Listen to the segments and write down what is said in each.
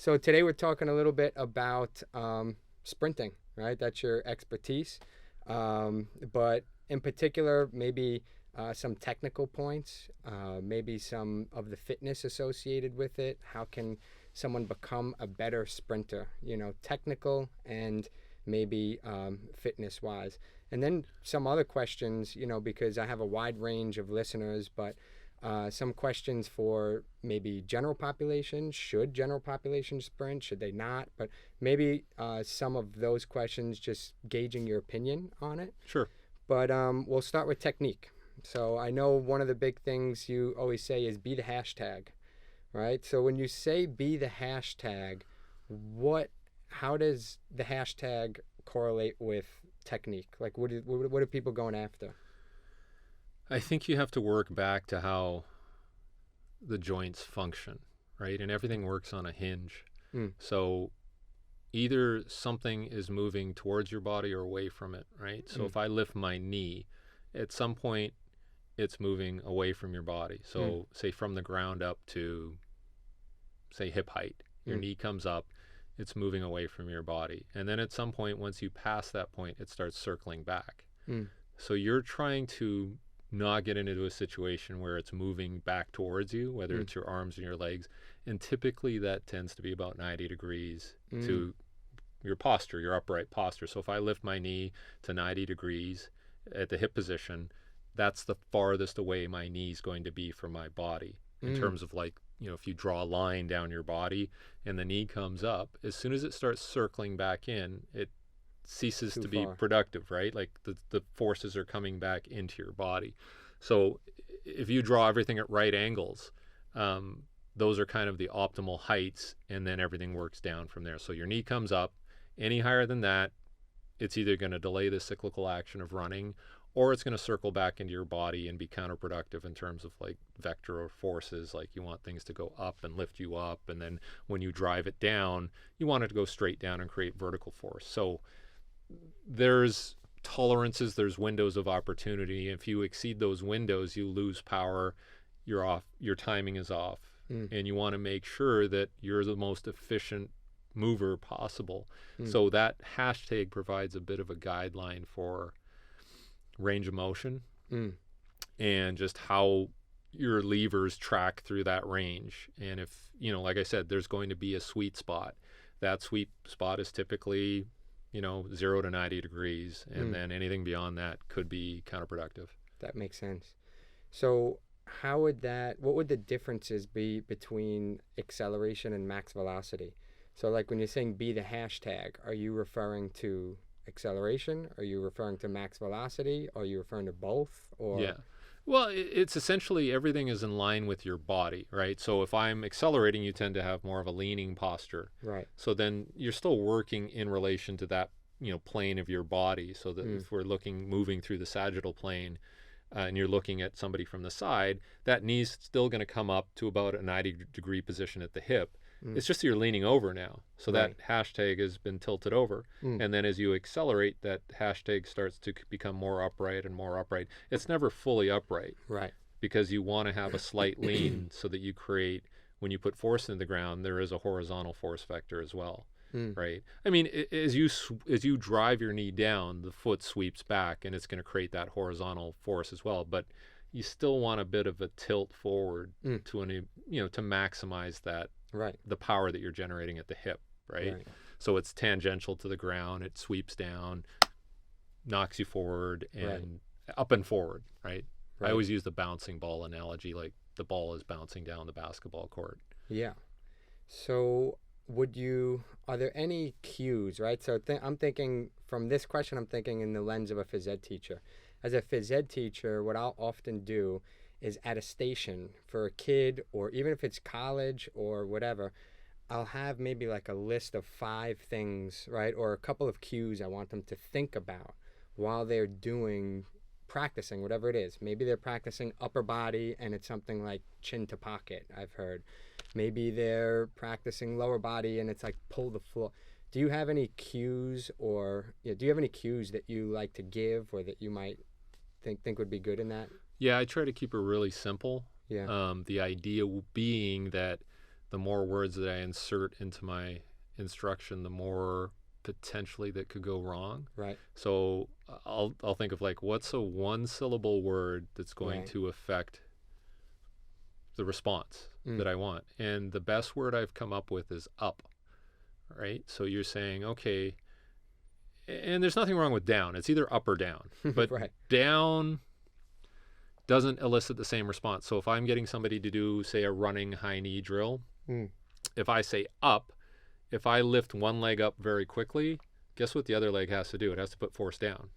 So today we're talking a little bit about sprinting, right? That's your expertise. But in particular, maybe some technical points, maybe some of the fitness associated with it. How can someone become a better sprinter? Technical and maybe fitness-wise. And then some other questions, because I have a wide range of listeners, but some questions for maybe general population. Should general population sprint? Should they not? But maybe some of those questions, just gauging your opinion on it. Sure. But we'll start with technique. So I know one of the big things you always say is be the hashtag, right? So when you say be the hashtag, how does the hashtag correlate with technique? Like what are people going after? I think you have to work back to how the joints function, right? And everything works on a hinge. So either something is moving towards your body or away from it, right? So if I lift my knee, at some point it's moving away from your body. So say from the ground up to, say, hip height, your knee comes up, it's moving away from your body. And then at some point, once you pass that point, it starts circling back. So you're trying to not get into a situation where it's moving back towards you, whether it's your arms or your legs. And typically that tends to be about 90 degrees to your posture, your upright posture. So if I lift my knee to 90 degrees at the hip position, that's the farthest away my knee is going to be from my body in terms of, like, if you draw a line down your body and the knee comes up, as soon as it starts circling back in, it ceases to be productive, right? Like the forces are coming back into your body. So if you draw everything at right angles, those are kind of the optimal heights, and then everything works down from there. So your knee comes up. Any higher than that, it's either going to delay the cyclical action of running, or it's going to circle back into your body and be counterproductive in terms of, like, vector forces. Like, you want things to go up and lift you up, and then when you drive it down, you want it to go straight down and create vertical force. So there's tolerances, there's windows of opportunity. If you exceed those windows, you lose power, you're off, your timing is off, and you want to make sure that you're the most efficient mover possible. So that hashtag provides a bit of a guideline for range of motion and just how your levers track through that range. And if, like I said, there's going to be a sweet spot. That sweet spot is typically 0 to 90 degrees, and then anything beyond that could be counterproductive. That makes sense. So what would the differences be between acceleration and max velocity? So, like, when you're saying be the hashtag, are you referring to acceleration? Are you referring to max velocity? Are you referring to both? Or yeah, well, it's essentially everything is in line with your body, right? So if I'm accelerating, you tend to have more of a leaning posture, right? So then you're still working in relation to that plane of your body. So that if we're moving through the sagittal plane, and you're looking at somebody from the side, that knee's still going to come up to about a 90-degree position at the hip. It's just you're leaning over now. So that hashtag has been tilted over. And then as you accelerate, that hashtag starts to become more upright and more upright. It's never fully upright. Right. Because you want to have a slight lean so that you create, when you put force in the ground, there is a horizontal force vector as well. Right. I mean, as you drive your knee down, the foot sweeps back, and it's going to create that horizontal force as well. But you still want a bit of a tilt forward to to maximize that. Right. The power that you're generating at the hip, right? So it's tangential to the ground, it sweeps down, knocks you forward and up and forward, right? I always use the bouncing ball analogy, like the ball is bouncing down the basketball court. Yeah. So are there any cues, right? So I'm thinking from this question, I'm thinking in the lens of a phys ed teacher. As a phys ed teacher, what I'll often do is at a station for a kid, or even if it's college or whatever, I'll have maybe like a list of 5 things, right? Or a couple of cues I want them to think about while they're practicing, whatever it is. Maybe they're practicing upper body and it's something like chin to pocket, I've heard. Maybe they're practicing lower body and it's like pull the floor. Do you have any cues that you like to give, or that you might think would be good in that? Yeah, I try to keep it really simple. Yeah. The idea being that the more words that I insert into my instruction, the more potentially that could go wrong. Right. So I'll think of like, what's a one syllable word that's going to affect the response that I want? And the best word I've come up with is up. Right? So you're saying, okay, and there's nothing wrong with down. It's either up or down. But down doesn't elicit the same response. So if I'm getting somebody to do, say, a running high knee drill, if I say up, if I lift one leg up very quickly, guess what the other leg has to do? It has to put force down.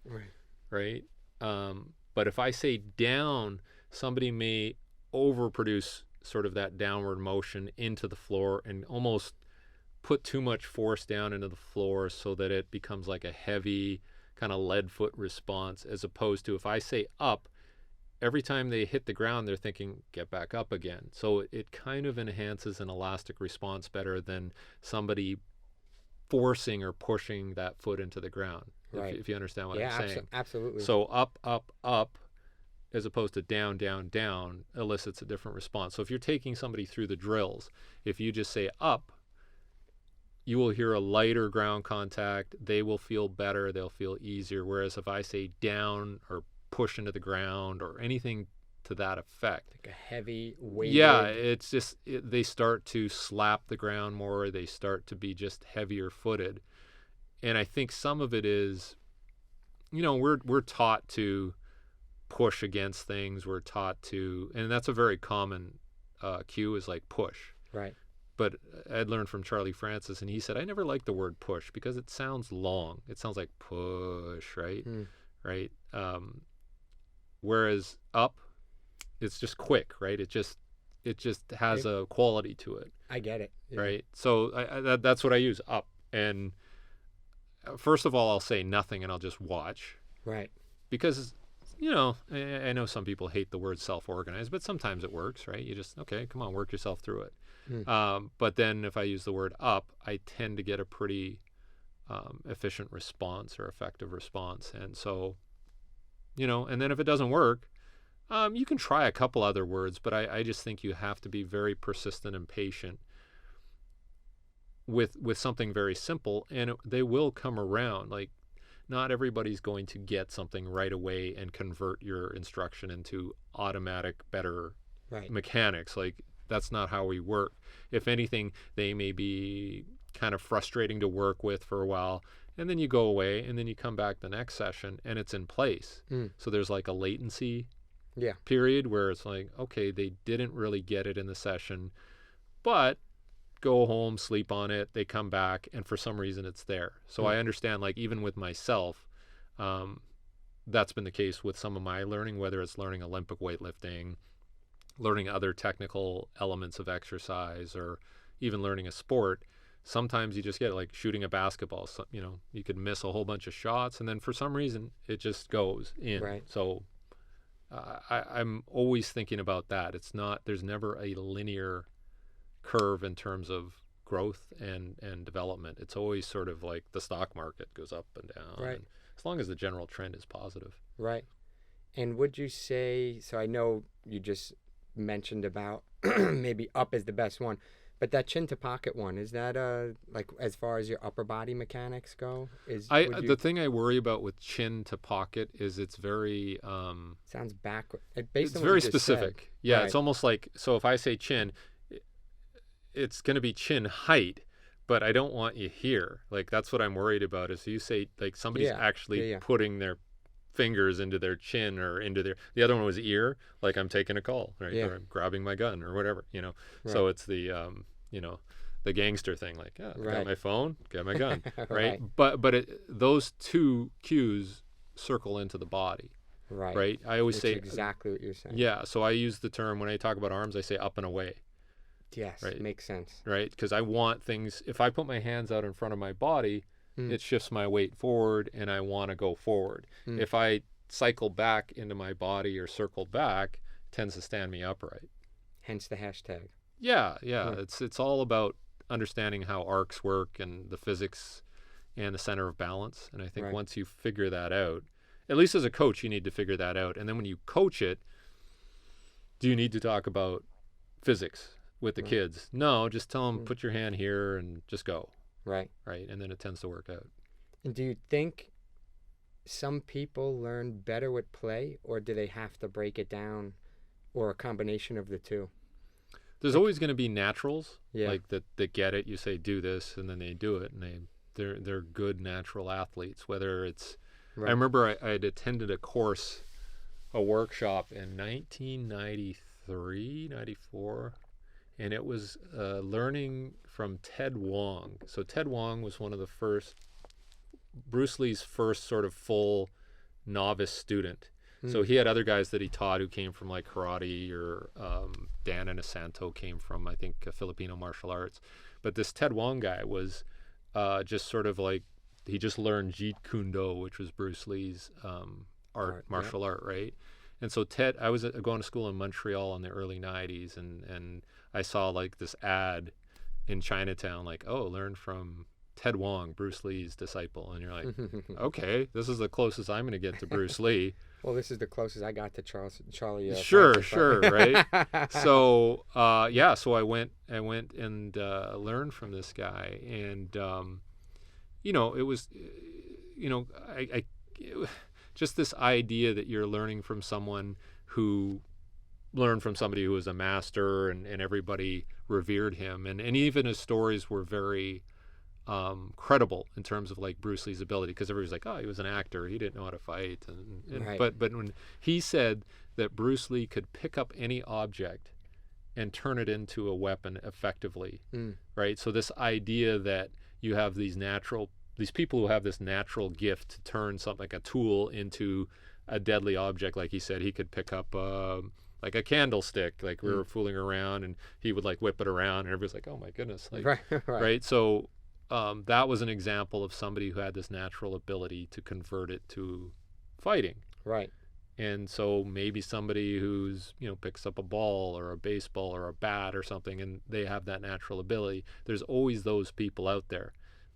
Right? But if I say down, somebody may overproduce sort of that downward motion into the floor and almost put too much force down into the floor so that it becomes like a heavy kind of lead foot response, as opposed to if I say up, every time they hit the ground, they're thinking, get back up again. So it kind of enhances an elastic response better than somebody forcing or pushing that foot into the ground, if you understand what I'm saying. Absolutely. So up, up, up, as opposed to down, down, down, elicits a different response. So if you're taking somebody through the drills, if you just say up, you will hear a lighter ground contact. They will feel better. They'll feel easier. Whereas if I say down or push into the ground or anything to that effect, like a heavy weight. Yeah, it's just they start to slap the ground more. They start to be just heavier footed. And I think some of it is, we're taught to push against things. We're taught to, and that's a very common cue, is like push. Right. But I'd learned from Charlie Francis, and he said, I never liked the word push because it sounds long. It sounds like push, right? Right. Whereas up, it's just quick, right? It just has a quality to it. I get it. Yeah. Right. So that's what I use, up. And first of all, I'll say nothing and I'll just watch. Right. Because, I know some people hate the word self-organized, but sometimes it works, right? You just, okay, come on, work yourself through it. But then if I use the word up, I tend to get a pretty efficient response or effective response. And so, and then if it doesn't work, you can try a couple other words, but I just think you have to be very persistent and patient with something very simple, and they will come around. Like, not everybody's going to get something right away and convert your instruction into automatic, better mechanics. Like, that's not how we work. If anything, they may be kind of frustrating to work with for a while, and then you go away, and then you come back the next session, and it's in place. So there's like a latency period where it's like, okay, they didn't really get it in the session, but go home, sleep on it, they come back, and for some reason it's there. So I understand, like, even with myself, that's been the case with some of my learning, whether it's learning Olympic weightlifting, learning other technical elements of exercise, or even learning a sport. Sometimes you just get like shooting a basketball. So, you could miss a whole bunch of shots, and then for some reason it just goes in. Right. So I'm always thinking about that. There's never a linear curve in terms of growth and development. It's always sort of like the stock market goes up and down. Right. And as long as the general trend is positive. Right. And would you say, so I know you just mentioned about maybe up is the best one, but that chin to pocket one, is that like as far as your upper body mechanics go? The thing I worry about with chin to pocket is it's very sounds backward. It's very specific. Said. Yeah, It's almost like, so if I say chin, it's going to be chin height, but I don't want you here. Like, that's what I'm worried about, is you say like somebody's actually putting their fingers into their chin or into the other one was ear, like I'm taking a call, right? Or I'm grabbing my gun or whatever, Right. So it's the the gangster thing, like, I got my phone, got my gun, right? But those two cues circle into the body, right? I always say exactly what you're saying. Yeah, so I use the term, when I talk about arms, I say up and away. Yes, right? Makes sense. Right, because I want things, if I put my hands out in front of my body, it shifts my weight forward, and I want to go forward. If I cycle back into my body or circle back, it tends to stand me upright. Hence the hashtag. Yeah. It's all about understanding how arcs work and the physics and the center of balance. And I think once you figure that out, at least as a coach, you need to figure that out. And then when you coach it, do you need to talk about physics? with the Right. kids. No, just tell them, Mm. put your hand here and just go. Right. Right. And then it tends to work out. And do you think some people learn better with play, or do they have to break it down, or a combination of the two? There's Like, always going to be naturals, yeah. like that get it. You say do this, and then they do it, and they're good natural athletes. Whether it's, I Right. remember I had attended a workshop in 1993, 94, and it was learning from Ted Wong. So Ted Wong was one of the first, Bruce Lee's first sort of full novice student. So he had other guys that he taught who came from like karate, or Dan Inosanto came from, I think, Filipino martial arts. But this Ted Wong guy was just sort of like, he just learned Jeet Kune Do, which was Bruce Lee's martial art, right? And so Ted, I was going to school in Montreal in the early 90s, and I saw like this ad in Chinatown, like, oh, learn from Ted Wong, Bruce Lee's disciple. And you're like, okay, this is the closest I'm going to get to Bruce Lee. Well, this is the closest I got to Charlie. Sure, right. So, so I went and learned from this guy, and it was, I just this idea that you're learning from someone who learned from somebody who was a master, and everybody revered him, and even his stories were very credible in terms of like Bruce Lee's ability, because everybody's like, oh, he was an actor, he didn't know how to fight, Right. but when he said that Bruce Lee could pick up any object and turn it into a weapon effectively, right? So this idea that you have these people who have this natural gift to turn something like a tool into a deadly object, like he said, he could pick up like a candlestick, like we were fooling around, and he would like whip it around, and everybody's like, oh my goodness, like, right? So that was an example of somebody who had this natural ability to convert it to fighting. Right. And so maybe somebody who's, picks up a ball or a baseball or a bat or something, and they have that natural ability. There's always those people out there.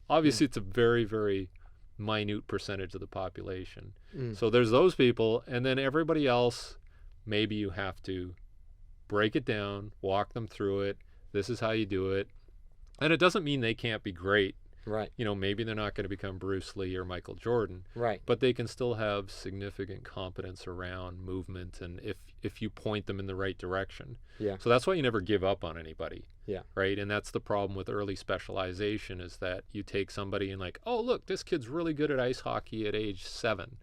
Obviously, it's a very, very minute percentage of the population. So there's those people, and then everybody else, maybe you have to break it down, walk them through it. This is how you do it. And it doesn't mean they can't be great. Right. Maybe they're not going to become Bruce Lee or Michael Jordan. Right. But they can still have significant competence around movement, and if you point them in the right direction. Yeah. So that's why you never give up on anybody. Yeah. Right? And that's the problem with early specialization, is that you take somebody and like, oh, look, this kid's really good at ice hockey at age 7.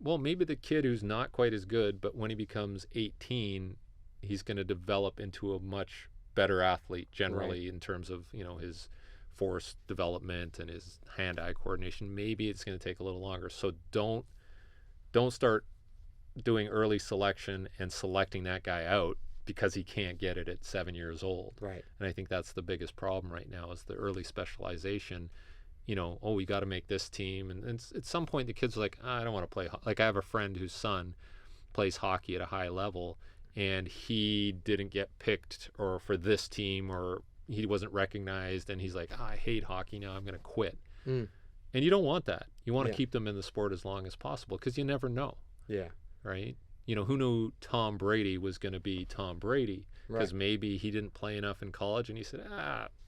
Well, maybe the kid who's not quite as good, but when he becomes 18, he's going to develop into a much better athlete generally, in terms of his force development and his hand-eye coordination. Maybe it's going to take a little longer. So don't start doing early selection and selecting that guy out because he can't get it at 7 years old. Right. And I think that's the biggest problem right now, is the early specialization. We got to make this team, and at some point the kids are like, I don't want to play. Like, I have a friend whose son plays hockey at a high level, and he didn't get picked or for this team, or he wasn't recognized, and he's like, I hate hockey now, I'm going to quit. And you don't want that. You want to keep them in the sport as long as possible, because you never know. Yeah. Right? Who knew Tom Brady was going to be Tom Brady? Because maybe he didn't play enough in college, and he said,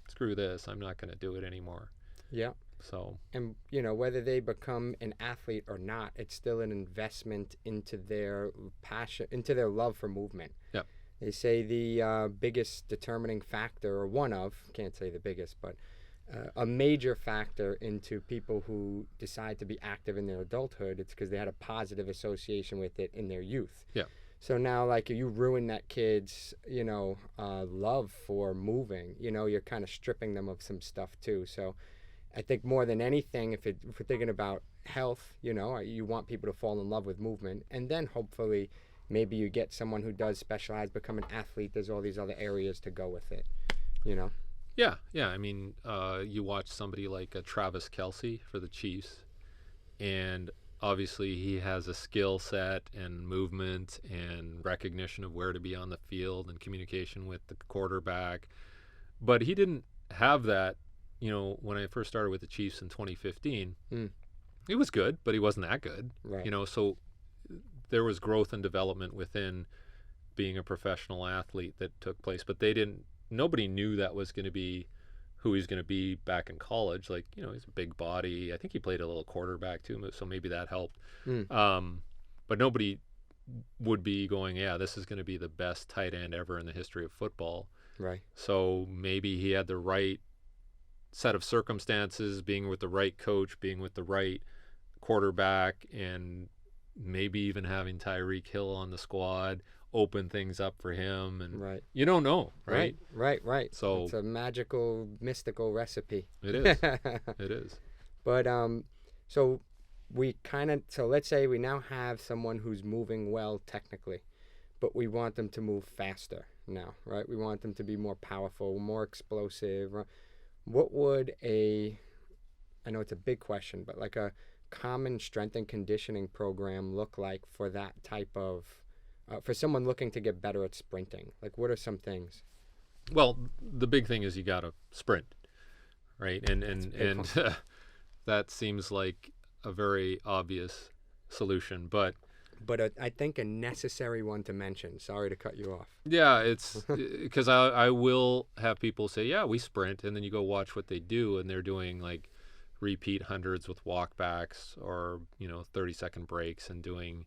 screw this, I'm not going to do it anymore. Yeah. So, and whether they become an athlete or not, it's still an investment into their passion, into their love for movement. Yeah. They say the biggest determining factor, or one of, can't say the biggest, but a major factor into people who decide to be active in their adulthood, it's because they had a positive association with it in their youth. Yeah. So now, like, you ruin that kid's, love for moving, you're kind of stripping them of some stuff too. So I think more than anything, if we're thinking about health, you want people to fall in love with movement, and then hopefully maybe you get someone who does specialize, become an athlete. There's all these other areas to go with it, Yeah. I mean, you watch somebody like Travis Kelce for the Chiefs, and obviously he has a skill set and movement and recognition of where to be on the field and communication with the quarterback. But he didn't have that, when I first started with the Chiefs in 2015. He was good, but he wasn't that good. Right. So there was growth and development within being a professional athlete that took place, but nobody knew that was going to be who he's going to be back in college. Like, he's a big body. I think he played a little quarterback too, so maybe that helped. But nobody would be going, yeah, this is going to be the best tight end ever in the history of football. Right. So maybe he had the right set of circumstances, being with the right coach, being with the right quarterback, and maybe even having Tyreek Hill on the squad open things up for him. And right. You don't know, right? Right. So it's a magical, mystical recipe. It is. It is. But so let's say we now have someone who's moving well technically, but we want them to move faster now, right? We want them to be more powerful, more explosive. What would I know it's a big question, but like a common strength and conditioning program look like for that type of, for someone looking to get better at sprinting? Like, what are some things? Well, the big thing is you got to sprint, right? And that seems like a very obvious solution, but I think a necessary one to mention. Sorry to cut you off. Yeah, it's because I will have people say, yeah, we sprint, and then you go watch what they do, and they're doing like repeat hundreds with walkbacks or 30-second breaks, and doing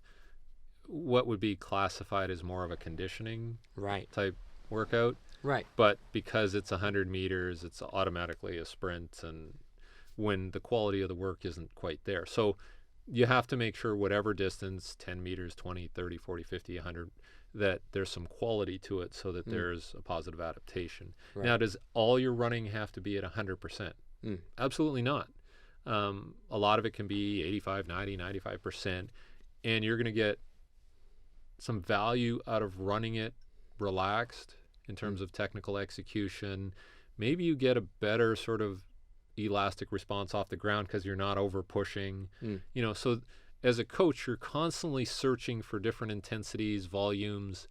what would be classified as more of a conditioning type workout. Right. But because it's 100 meters, it's automatically a sprint, and when the quality of the work isn't quite there. So you have to make sure whatever distance, 10 meters, 20, 30, 40, 50, 100, that there's some quality to it so that there's a positive adaptation. Right. Now, does all your running have to be at 100%? Absolutely not. A lot of it can be 85, 90, 95%, and you're going to get some value out of running it relaxed in terms of technical execution. Maybe you get a better sort of elastic response off the ground because you're not over pushing. So as a coach, you're constantly searching for different intensities, volumes,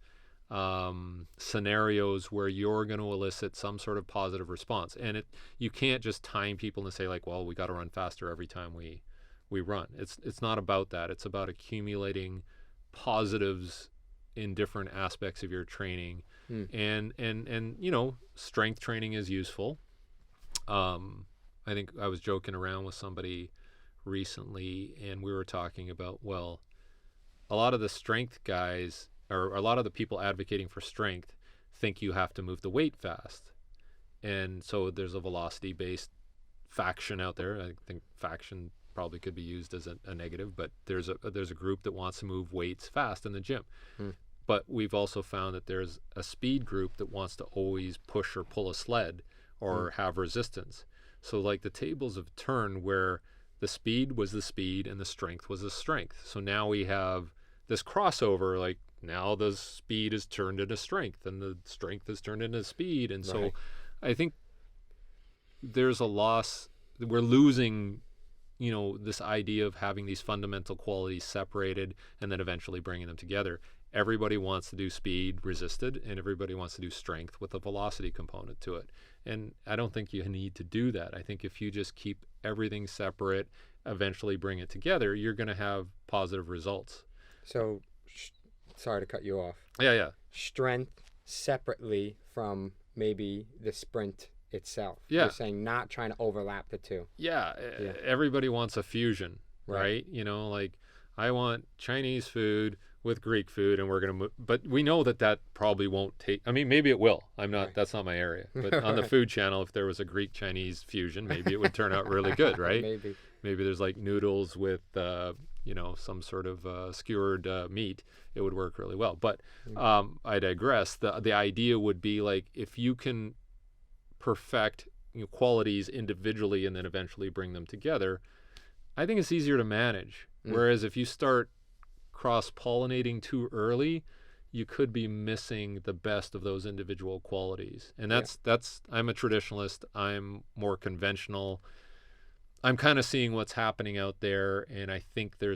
scenarios where you're going to elicit some sort of positive response. And you can't just time people and say like, well, we got to run faster every time we run. It's not about that. It's about accumulating positives in different aspects of your training. And strength training is useful. I think I was joking around with somebody recently, and we were talking about, well, a lot of the strength guys, or a lot of the people advocating for strength, think you have to move the weight fast. And so there's a velocity-based faction out there. I think faction probably could be used as a negative, but there's a group that wants to move weights fast in the gym. But we've also found that there's a speed group that wants to always push or pull a sled or have resistance. So like the tables have turned where the speed was the speed and the strength was the strength. So now we have this crossover, like now the speed is turned into strength and the strength is turned into speed. And so I think there's a loss. We're losing, this idea of having these fundamental qualities separated and then eventually bringing them together. Everybody wants to do speed resisted, and everybody wants to do strength with a velocity component to it. And I don't think you need to do that. I think if you just keep everything separate, eventually bring it together, you're going to have positive results. So, sorry to cut you off. Yeah. Strength separately from maybe the sprint itself. Yeah. You're saying not trying to overlap the two. Yeah. Everybody wants a fusion, right? Like I want Chinese food with Greek food, and we're going to but we know that probably won't take, maybe it will. That's not my area. But on the Food Channel, if there was a Greek-Chinese fusion, maybe it would turn out really good, right? Maybe there's like noodles with, some sort of skewered meat. It would work really well. But I digress. The idea would be like if you can perfect qualities individually and then eventually bring them together, I think it's easier to manage. Whereas if you start cross-pollinating too early, you could be missing the best of those individual qualities. And that's I'm a traditionalist. I'm more conventional. I'm kind of seeing what's happening out there, and I think there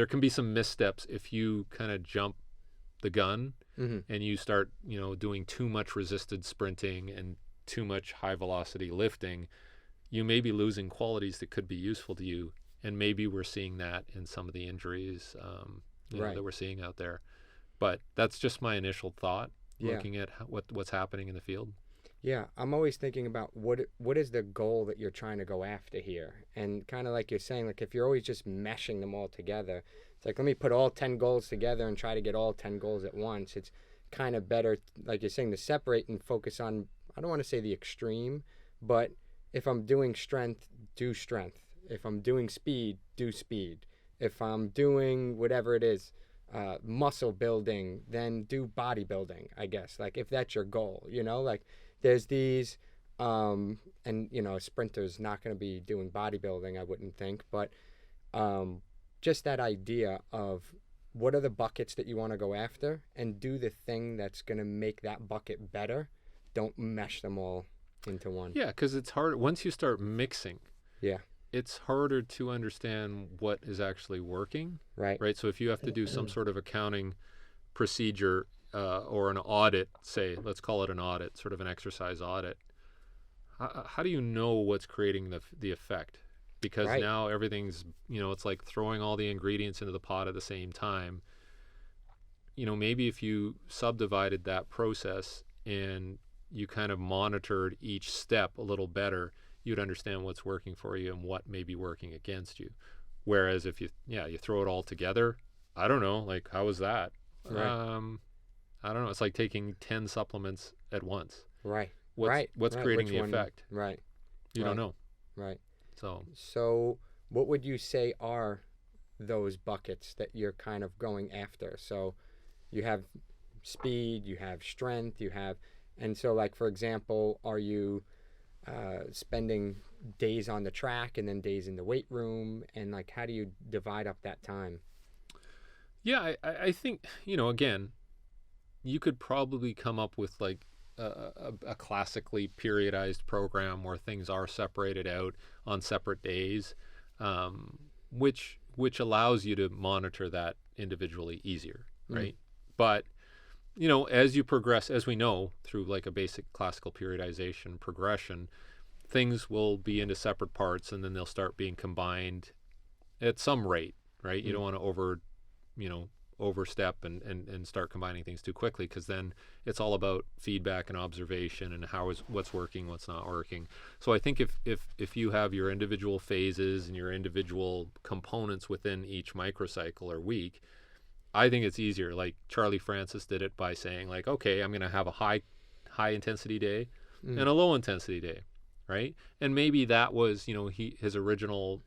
can be some missteps if you kind of jump the gun and you start, doing too much resisted sprinting and too much high velocity lifting. You may be losing qualities that could be useful to you. And maybe we're seeing that in some of the injuries that we're seeing out there. But that's just my initial thought, Yeah. looking at what's happening in the field. Yeah, I'm always thinking about what is the goal that you're trying to go after here, and kind of like you're saying, like if you're always just meshing them all together, it's like let me put all 10 goals together and try to get all 10 goals at once. It's kind of better, like you're saying, to separate and focus on. I don't want to say the extreme, but if I'm doing strength, do strength. If I'm doing speed, do speed. If I'm doing whatever it is, muscle building, then do bodybuilding. I guess like if that's your goal, like there's these and a sprinter's not going to be doing bodybuilding, I wouldn't think, but just that idea of what are the buckets that you want to go after, and do the thing that's going to make that bucket better. Don't mesh them all into one. Yeah, because it's hard once you start mixing. Yeah. It's harder to understand what is actually working. Right. So if you have to do some sort of accounting procedure or an audit, say, let's call it an audit, sort of an exercise audit, how do you know what's creating the effect? Because now everything's, it's like throwing all the ingredients into the pot at the same time. Maybe if you subdivided that process and you kind of monitored each step a little better, you'd understand what's working for you and what may be working against you. Whereas if you throw it all together, I don't know, like how was that? Right. I don't know. It's like taking 10 supplements at once. Right. What's creating the one, effect? Right. You don't know. Right. So what would you say are those buckets that you're kind of going after? So you have speed, you have strength, and so like, for example, are you spending days on the track and then days in the weight room, and like how do you divide up that time? Yeah, I think, again, you could probably come up with like a classically periodized program where things are separated out on separate days, which allows you to monitor that individually easier, right? But as you progress, as we know through like a basic classical periodization progression, things will be into separate parts and then they'll start being combined at some rate, right? You don't want to overstep and start combining things too quickly, because then it's all about feedback and observation and what's working, what's not working. So I think if you have your individual phases and your individual components within each microcycle or week, I think it's easier. Like Charlie Francis did it by saying like, okay, I'm going to have a high intensity day and a low intensity day, right? And maybe that was, his original,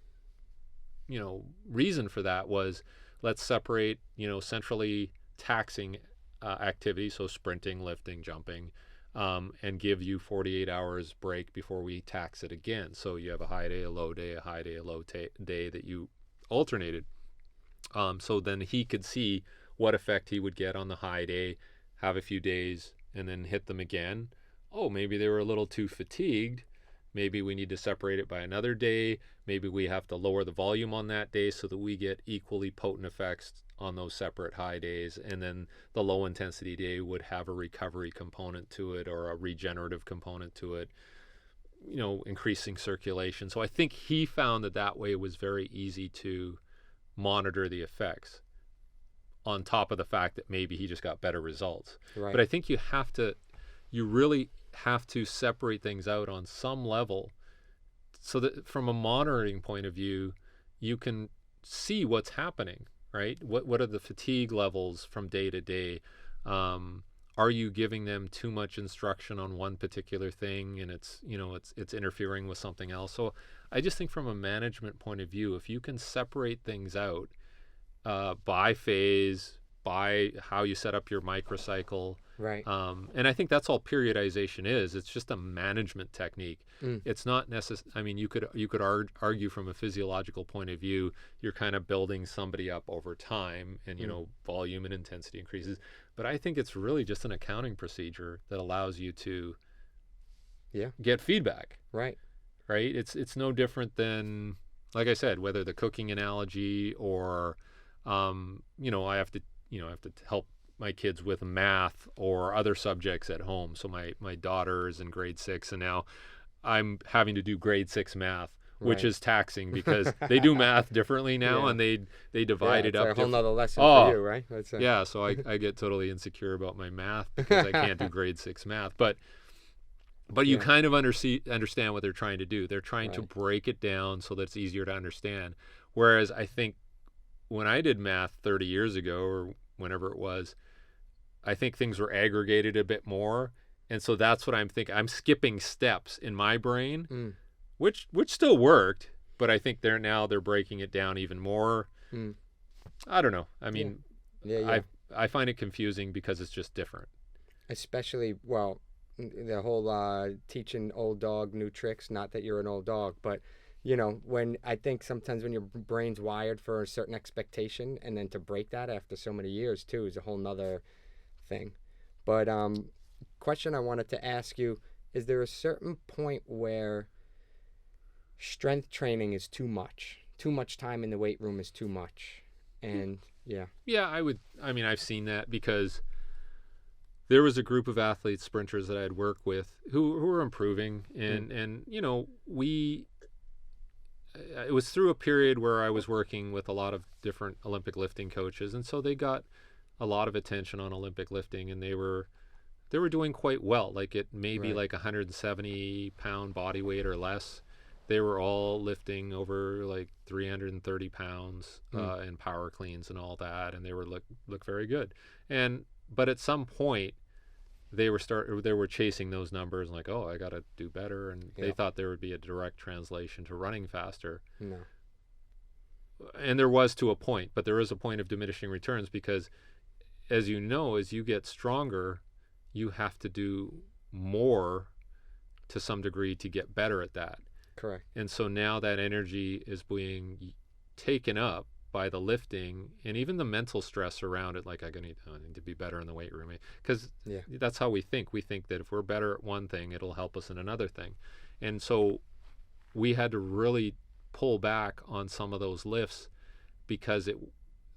reason for that was, let's separate, centrally taxing activities, so sprinting, lifting, jumping, and give you 48 hours break before we tax it again. So you have a high day, a low day, a high day, a low day that you alternated. So then he could see what effect he would get on the high day, have a few days, and then hit them again. Oh, maybe they were a little too fatigued. Maybe we need to separate it by another day. Maybe we have to lower the volume on that day so that we get equally potent effects on those separate high days. And then the low intensity day would have a recovery component to it or a regenerative component to it, increasing circulation. So I think he found that way was very easy to monitor the effects, on top of the fact that maybe he just got better results. Right. But I think you really have to separate things out on some level so that from a monitoring point of view, you can see what's happening, right? What are the fatigue levels from day to day? Are you giving them too much instruction on one particular thing and it's interfering with something else? So I just think from a management point of view, if you can separate things out by phase, by how you set up your microcycle, right? And I think that's all periodization is. It's just a management technique. It's not necessary. I mean, you could argue from a physiological point of view, you're kind of building somebody up over time, and volume and intensity increases. But I think it's really just an accounting procedure that allows you to get feedback. Right. It's no different than, like I said, whether the cooking analogy or I have to help my kids with math or other subjects at home. So my daughter is in grade 6 and now I'm having to do grade 6 math. which Right. is taxing because they do math differently now, Yeah. and they divide it It's up a whole nother lesson for Oh, you, right? That's yeah, so I get totally insecure about my math because I can't do grade 6 math. But you yeah. kind of understand what they're trying to do. They're trying to Right. break it down so that it's easier to understand. Whereas I think when I did math 30 years ago or whenever it was, I think things were aggregated a bit more. And so that's what I'm thinking. I'm skipping steps in my brain, Mm. which still worked, but I think they're breaking it down even more. Mm. I don't know. I Yeah. mean, Yeah. I find it confusing because it's just different. Especially, well, the whole teaching old dog new tricks. Not that you're an old dog, but when I think sometimes when your brain's wired for a certain expectation, and then to break that after so many years too is a whole nother thing. But question I wanted to ask you: is there a certain point where strength training is too much? Too much time in the weight room is too much, and yeah. Yeah, I mean, I've seen that because there was a group of athletes, sprinters that I'd worked with who were improving, Mm. and it was through a period where I was working with a lot of different Olympic lifting coaches, and so they got a lot of attention on Olympic lifting, and they were doing quite well. Like it maybe Right. like 170-pound body weight or less. They were all lifting over like 330 pounds Mm. in power cleans and all that, and they were look very good. And but at some point they were chasing those numbers, like, oh, I got to do better, and they Yeah. thought there would be a direct translation to running faster. No. And there was, to a point, but there is a point of diminishing returns because, as you get stronger, you have to do more to some degree to get better at that. Correct. And so now that energy is being taken up by the lifting and even the mental stress around it, like I need to be better in the weight room, because Yeah. that's how we think. We think that if we're better at one thing, it'll help us in another thing. And so we had to really pull back on some of those lifts because it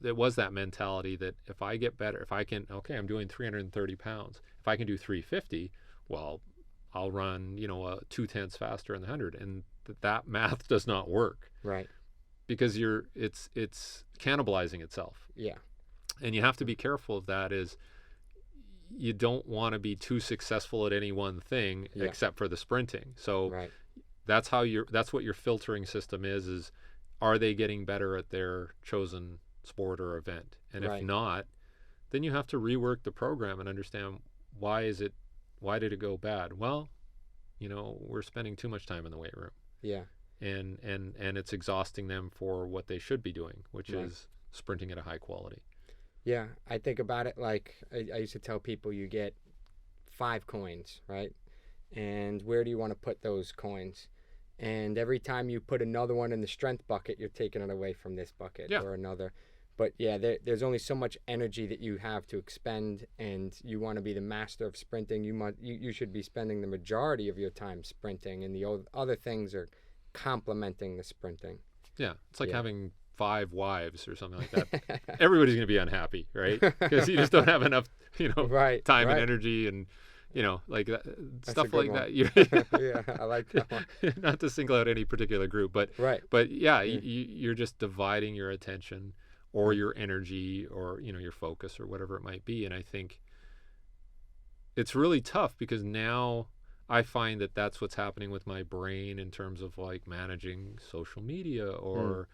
was that mentality that if I get better, if I can, okay, I'm doing 330 pounds. If I can do 350, well, I'll run, 2/10 faster in the 100. And that math does not work Right. because it's cannibalizing itself. Yeah. And you have to be careful of that. Is you don't want to be too successful at any one thing, Yeah. except for the sprinting. So Right. that's what your filtering system is are they getting better at their chosen sport or event? And Right. if not, then you have to rework the program and understand why did it go bad? Well, we're spending too much time in the weight room. Yeah. And it's exhausting them for what they should be doing, which Right. is sprinting at a high quality. Yeah. I think about it like I used to tell people you get 5 coins, right? And where do you want to put those coins? And every time you put another one in the strength bucket, you're taking it away from this bucket Yeah. or another. But yeah, there's only so much energy that you have to expend, and you want to be the master of sprinting. You should be spending the majority of your time sprinting, and the other things are complementing the sprinting. Yeah. It's like Yeah. having 5 wives or something like that. Everybody's going to be unhappy, right? Because you just don't have enough, Right. time and Right. energy and, like that, That's a stuff good like one. that. Yeah, I like that one. Not to single out any particular group, but Right. yeah, Yeah. you're just dividing your attention or Right. your energy or your focus or whatever it might be. And I think it's really tough because now I find that that's what's happening with my brain in terms of like managing social media or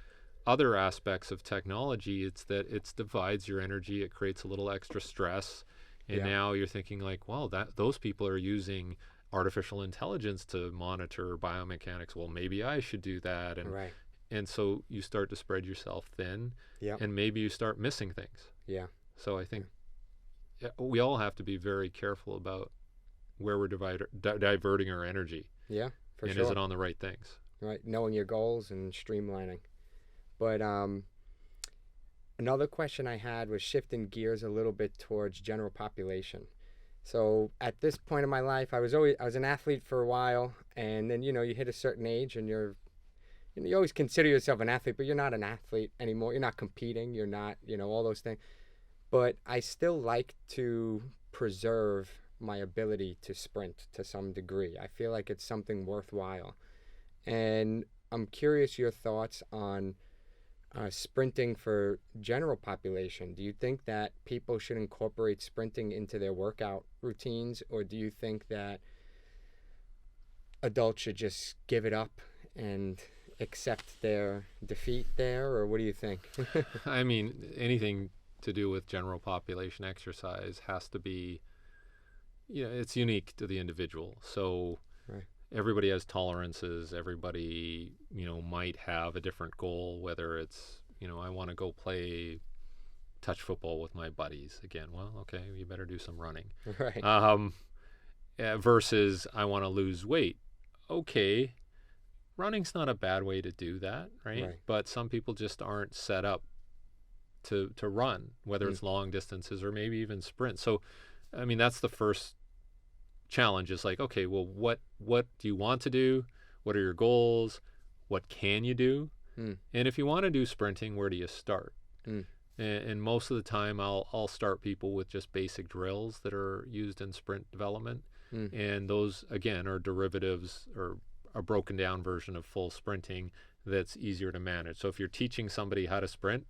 other aspects of technology. It's that it divides your energy. It creates a little extra stress. And Yeah. now you're thinking like, well, those people are using artificial intelligence to monitor biomechanics. Well, maybe I should do that. Right. And so you start to spread yourself thin, Yeah. and maybe you start missing things. Yeah. So I think we all have to be very careful about where we're diverting our energy. Yeah. For and sure. is it on the right things? Right. Knowing your goals and streamlining. But another question I had was shifting gears a little bit towards general population. So at this point in my life, I was an athlete for a while, and then you hit a certain age, and you always consider yourself an athlete, but you're not an athlete anymore. You're not competing. You're not all those things. But I still like to preserve my ability to sprint to some degree. I feel like it's something worthwhile. And I'm curious your thoughts on sprinting for general population. Do you think that people should incorporate sprinting into their workout routines, or do you think that adults should just give it up and accept their defeat there, or what do you think? I mean, anything to do with general population exercise has to be, it's unique to the individual. So Right. everybody has tolerances. Everybody, might have a different goal, whether it's, I want to go play touch football with my buddies again. Well, okay, you better do some running. Right. Versus I want to lose weight. Okay, running's not a bad way to do that, right? But some people just aren't set up to run, whether it's long distances or maybe even sprint. So, I mean, that's the first challenge is like, okay, well, what do you want to do? What are your goals? What can you do? And if you want to do sprinting, where do you start? And most of the time I'll start people with just basic drills that are used in sprint development. And those, again, are derivatives or a broken down version of full sprinting that's easier to manage. So if you're teaching somebody how to sprint,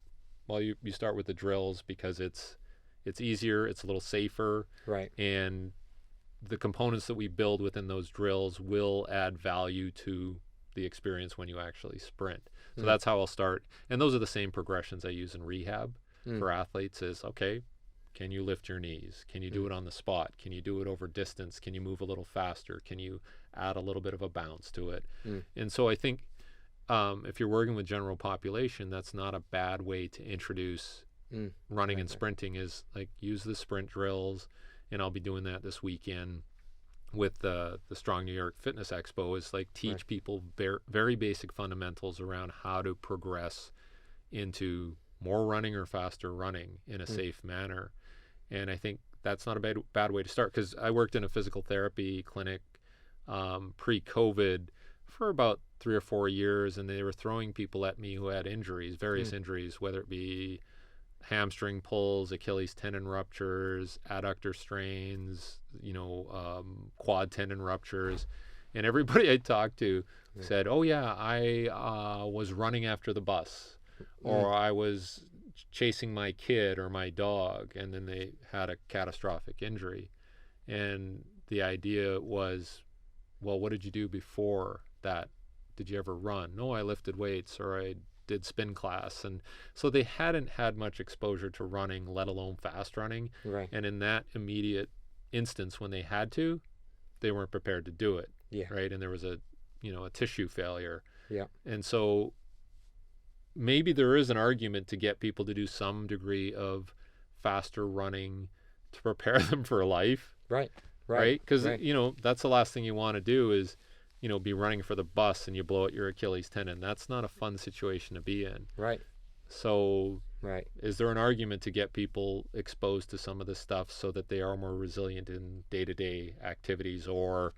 well, you start with the drills because it's easier, it's a little safer. Right. And the components that we build within those drills will add value to the experience when you actually sprint. So that's how I'll start. And those are the same progressions I use in rehab for athletes is, okay, can you lift your knees? Can you do it on the spot? Can you do it over distance? Can you move a little faster? Can you add a little bit of a bounce to it? And so I think if you're working with general population, that's not a bad way to introduce running and sprinting is like use the sprint drills. And I'll be doing that this weekend with the Strong New York Fitness Expo is like teach people very basic fundamentals around how to progress into more running or faster running in a safe manner. And I think that's not a bad way to start because I worked in a physical therapy clinic pre-COVID for about 3 or 4 years, and they were throwing people at me who had injuries, various injuries, whether it be hamstring pulls, Achilles tendon ruptures, adductor strains, quad tendon ruptures. And everybody I talked to said, oh yeah, I was running after the bus or I was chasing my kid or my dog, and then they had a catastrophic injury. And the idea was, well, what did you do before that? Did you ever run? No, I lifted weights or I did spin class. And so they hadn't had much exposure to running, let alone fast running. Right. And in that immediate instance when they had to, they weren't prepared to do it. Yeah. Right. And there was a tissue failure. Yeah. And so maybe there is an argument to get people to do some degree of faster running to prepare them for life. Right. Right. Because, that's the last thing you want to do is, be running for the bus and you blow out your Achilles tendon. That's not a fun situation to be in. Right. So is there an argument to get people exposed to some of this stuff so that they are more resilient in day-to-day activities or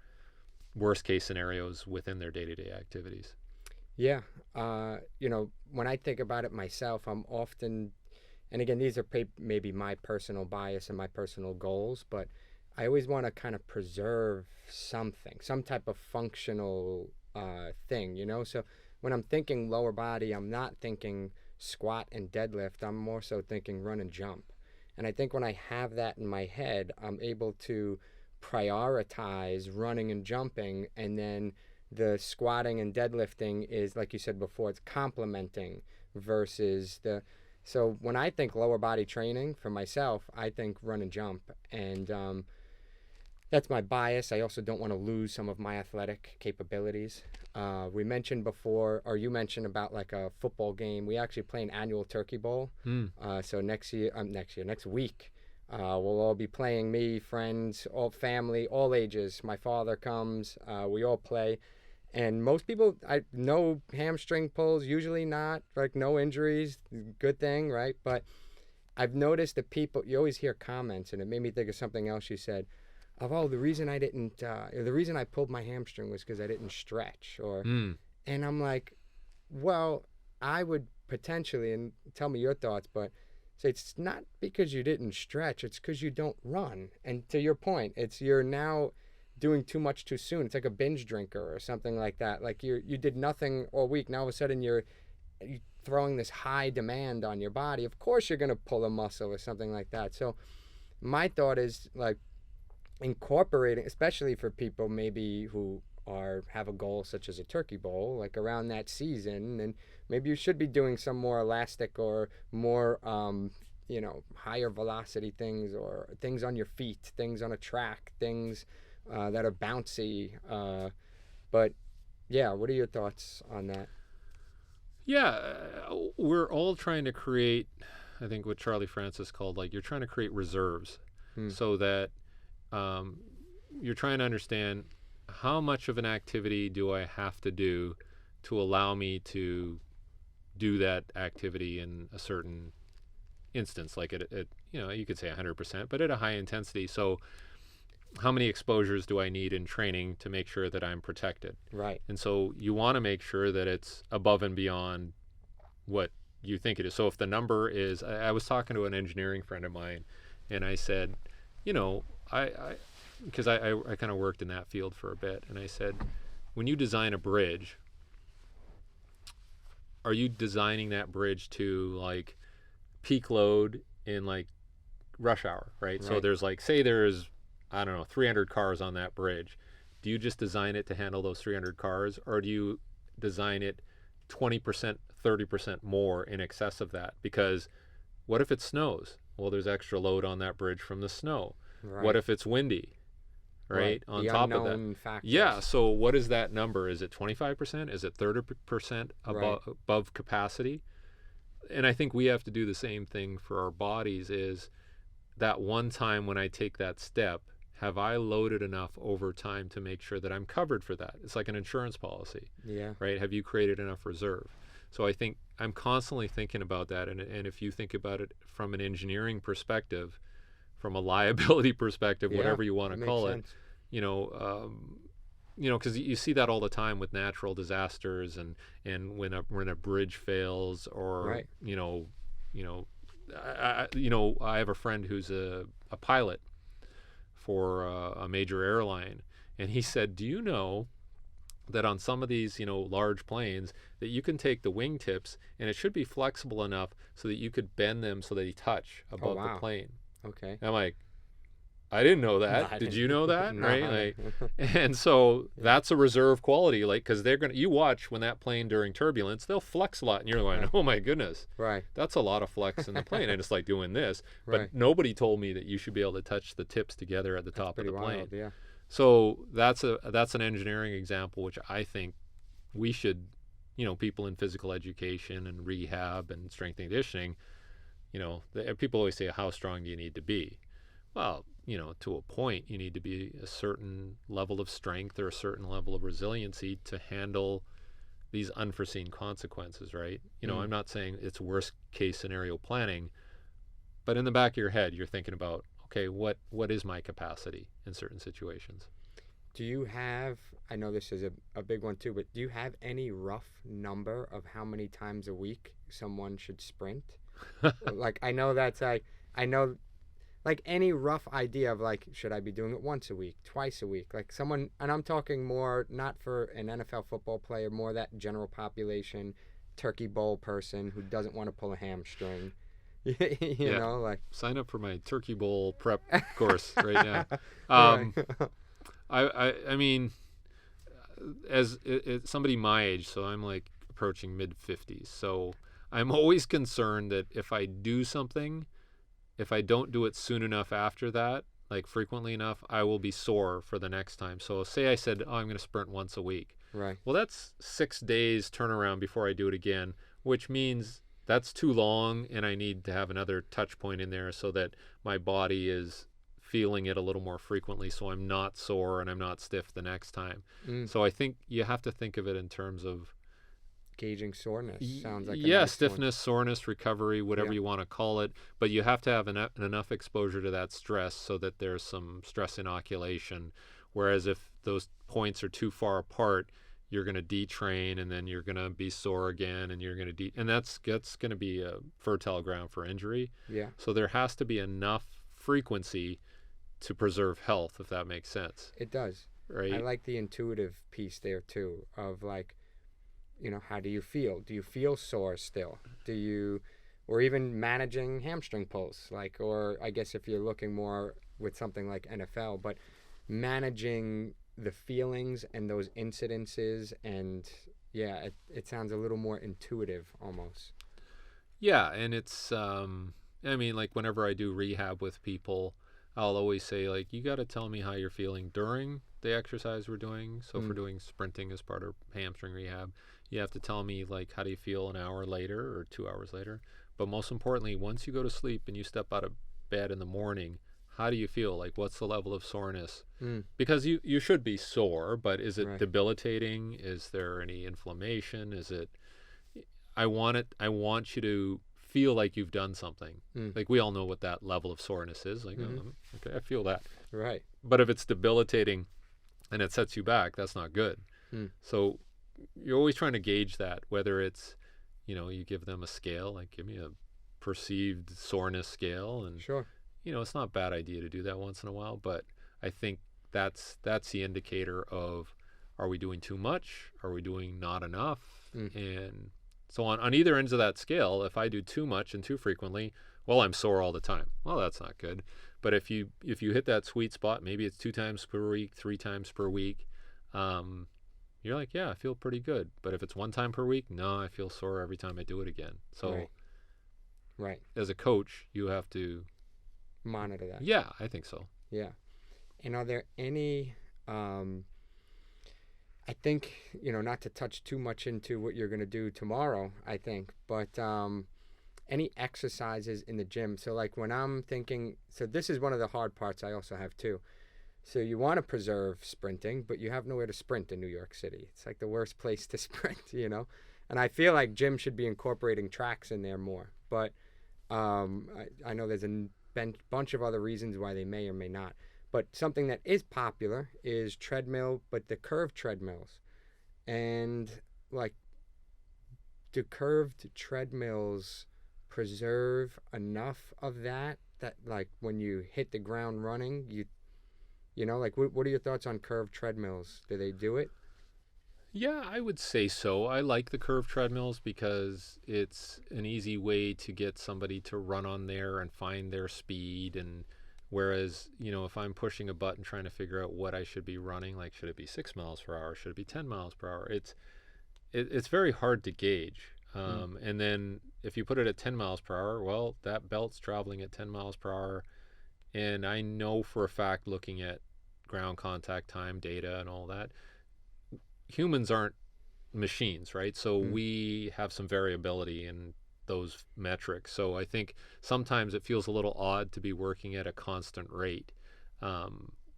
worst case scenarios within their day-to-day activities? Yeah. When I think about it myself, I'm often, and again, these are maybe my personal bias and my personal goals, but I always want to kind of preserve something, some type of functional thing, So when I'm thinking lower body, I'm not thinking squat and deadlift. I'm more so thinking run and jump. And I think when I have that in my head, I'm able to prioritize running and jumping, and then the squatting and deadlifting is, like you said before, it's complementing versus so when I think lower body training for myself, I think run and jump. And that's my bias. I also don't want to lose some of my athletic capabilities. We mentioned before, or you mentioned about like a football game. We actually play an annual turkey bowl. So next week, we'll all be playing, me, friends, all family, all ages. My father comes, we all play. And most people, no hamstring pulls, usually not, like no injuries, good thing, right? But I've noticed that people, you always hear comments, and it made me think of something else you said, the reason I pulled my hamstring was because I didn't stretch, and I'm like, well, I would potentially, and tell me your thoughts, but say it's not because you didn't stretch, it's because you don't run. And to your point, you're now doing too much too soon. It's like a binge drinker or something like that. Like you did nothing all week. Now all of a sudden you're throwing this high demand on your body. Of course you're going to pull a muscle or something like that. So my thought is like incorporating, especially for people maybe who have a goal such as a turkey bowl, like around that season, and maybe you should be doing some more elastic or more higher velocity things, or things on your feet, things on a track, things that are bouncy. But yeah, what are your thoughts on that? Yeah, we're all trying to create, I think what Charlie Francis called, like, you're trying to create reserves, so that you're trying to understand how much of an activity do I have to do to allow me to do that activity in a certain instance, like at you could say 100%, but at a high intensity. So how many exposures do I need in training to make sure that I'm protected? Right. And so you want to make sure that it's above and beyond what you think it is. So if the number is, I was talking to an engineering friend of mine, and I said, because I kind of worked in that field for a bit, and I said, when you design a bridge, are you designing that bridge to like peak load in like rush hour, right? So there's like, say there's, I don't know, 300 cars on that bridge. Do you just design it to handle those 300 cars, or do you design it 20%, 30% more in excess of that? Because what if it snows? Well, there's extra load on that bridge from the snow. Right. What if it's windy? Right? On top of that. Factors. Yeah, so what is that number? Is it 25%? Is it 30% above capacity? And I think we have to do the same thing for our bodies, is that one time when I take that step, have I loaded enough over time to make sure that I'm covered for that? It's like an insurance policy. Yeah. Right? Have you created enough reserve? So I think I'm constantly thinking about that. And if you think about it from an engineering perspective, from a liability perspective, whatever you want to call it, because you see that all the time with natural disasters, and when a bridge fails, or I have a friend who's a pilot for a major airline, and he said, do you know that on some of these large planes that you can take the wingtips, and it should be flexible enough so that you could bend them so they touch above the plane? Okay. I'm like, I didn't know that. Did you know that? Right? And so that's a reserve quality, like, because you watch when that plane during turbulence, they'll flex a lot, and you're like, oh my goodness, right? That's a lot of flex in the plane, and it's like doing this. But nobody told me that you should be able to touch the tips together at the top of the plane. Wild, yeah. So that's an engineering example, which I think we should, people in physical education and rehab and strength and conditioning, people always say, how strong do you need to be? Well, to a point, you need to be a certain level of strength or a certain level of resiliency to handle these unforeseen consequences, right? I'm not saying it's worst case scenario planning, but in the back of your head, you're thinking about, okay, what is my capacity in certain situations? Do you have, I know this is a big one too, but do you have any rough number of how many times a week someone should sprint? Like, I know like any rough idea of like, should I be doing it once a week, twice a week? Like someone, and I'm talking more not for an NFL football player, more that general population, turkey bowl person who doesn't want to pull a hamstring. you know, like sign up for my turkey bowl prep course right now. I mean, as somebody my age, so I'm like approaching mid-50s. So I'm always concerned that if I do something, if I don't do it soon enough after that, like frequently enough, I will be sore for the next time. So say I said, I'm going to sprint once a week. Right. Well, that's 6 days turnaround before I do it again, which means that's too long, and I need to have another touch point in there so that my body is feeling it a little more frequently, so I'm not sore and I'm not stiff the next time. So I think you have to think of it in terms of gauging soreness. Sounds like stiffness, soreness, recovery, whatever you want to call it. But you have to have enough exposure to that stress so that there's some stress inoculation. Whereas if those points are too far apart, you're going to detrain, and then you're going to be sore again, and you're going to and that's going to be a fertile ground for injury. Yeah. So there has to be enough frequency to preserve health, if that makes sense. It does. I right? like the intuitive piece there too of like, how do you feel? Do you feel sore still? Do you, or even managing hamstring pulls, like, or I guess if you're looking more with something like NFL, but managing the feelings and those incidences, and yeah, it sounds a little more intuitive almost. Yeah, and it's I mean, like whenever I do rehab with people, I'll always say like you got to tell me how you're feeling during the exercise we're doing. So if we're Mm, doing sprinting as part of hamstring rehab, you have to tell me like how do you feel an hour later or 2 hours later. But most importantly, once you go to sleep and you step out of bed in the morning, how do you feel? Like what's the level of soreness? mm, Because you should be sore, but is it right. debilitating? Is there any inflammation? Is it I want you to feel like you've done something. Mm, Like we all know what that level of soreness is. Like, mm-hmm. oh, okay, I feel that. Right. But if it's debilitating and it sets you back, that's not good. Mm, So you're always trying to gauge that, whether it's, you give them a scale, like give me a perceived soreness scale. And, sure. it's not a bad idea to do that once in a while. But I think that's the indicator of, are we doing too much? Are we doing not enough? Mm, And so on either ends of that scale, if I do too much and too frequently, well, I'm sore all the time. Well, that's not good. But if you hit that sweet spot, maybe it's 2 times per week, 3 times per week, um, you're like, yeah, I feel pretty good. But if it's 1 time per week, no, I feel sore every time I do it again. So right. Right. as a coach, you have to, Monitor that. yeah, I think so. Yeah. And are there any, I think, not to touch too much into what you're going to do tomorrow, I think, but any exercises in the gym? So, like, when I'm thinking, so this is one of the hard parts I also have too. So, you want to preserve sprinting, but you have nowhere to sprint in New York City. It's like the worst place to sprint. And I feel like gym should be incorporating tracks in there more. But I know there's a bunch of other reasons why they may or may not. But something that is popular is treadmill, but the curved treadmills. And like, do curved treadmills preserve enough of that like when you hit the ground running, like what are your thoughts on curved treadmills? Do they do it? Yeah, I would say so. I like the curved treadmills because it's an easy way to get somebody to run on there and find their speed. And whereas, if I'm pushing a button trying to figure out what I should be running, like should it be 6 miles per hour, should it be 10 miles per hour? It's very hard to gauge. Mm, And then if you put it at 10 miles per hour, well, that belt's traveling at 10 miles per hour. And I know for a fact, looking at ground contact time data and all that, humans aren't machines, right? So mm, we have some variability in those metrics. So I think sometimes it feels a little odd to be working at a constant rate.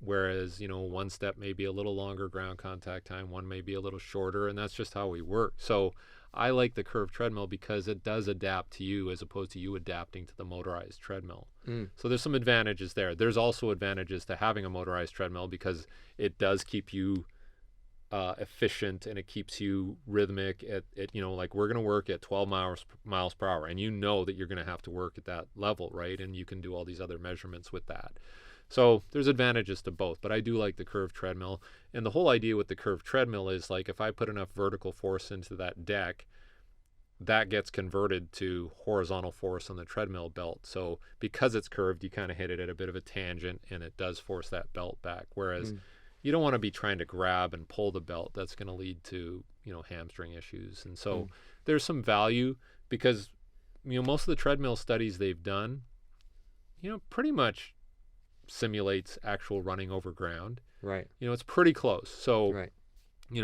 Whereas, one step may be a little longer ground contact time, one may be a little shorter, and that's just how we work. So I like the curved treadmill because it does adapt to you as opposed to you adapting to the motorized treadmill. mm, So there's some advantages there. There's also advantages to having a motorized treadmill because it does keep you efficient, and it keeps you rhythmic at like we're going to work at 12 miles per hour, and that you're going to have to work at that level, right? And you can do all these other measurements with that. So there's advantages to both, but I do like the curved treadmill. And the whole idea with the curved treadmill is like if I put enough vertical force into that deck, that gets converted to horizontal force on the treadmill belt. So because it's curved, you kind of hit it at a bit of a tangent, and it does force that belt back. Whereas mm, you don't want to be trying to grab and pull the belt. That's going to lead to, hamstring issues. And so mm, there's some value because, most of the treadmill studies they've done, pretty much simulates actual running over ground. right. It's pretty close. So, Right.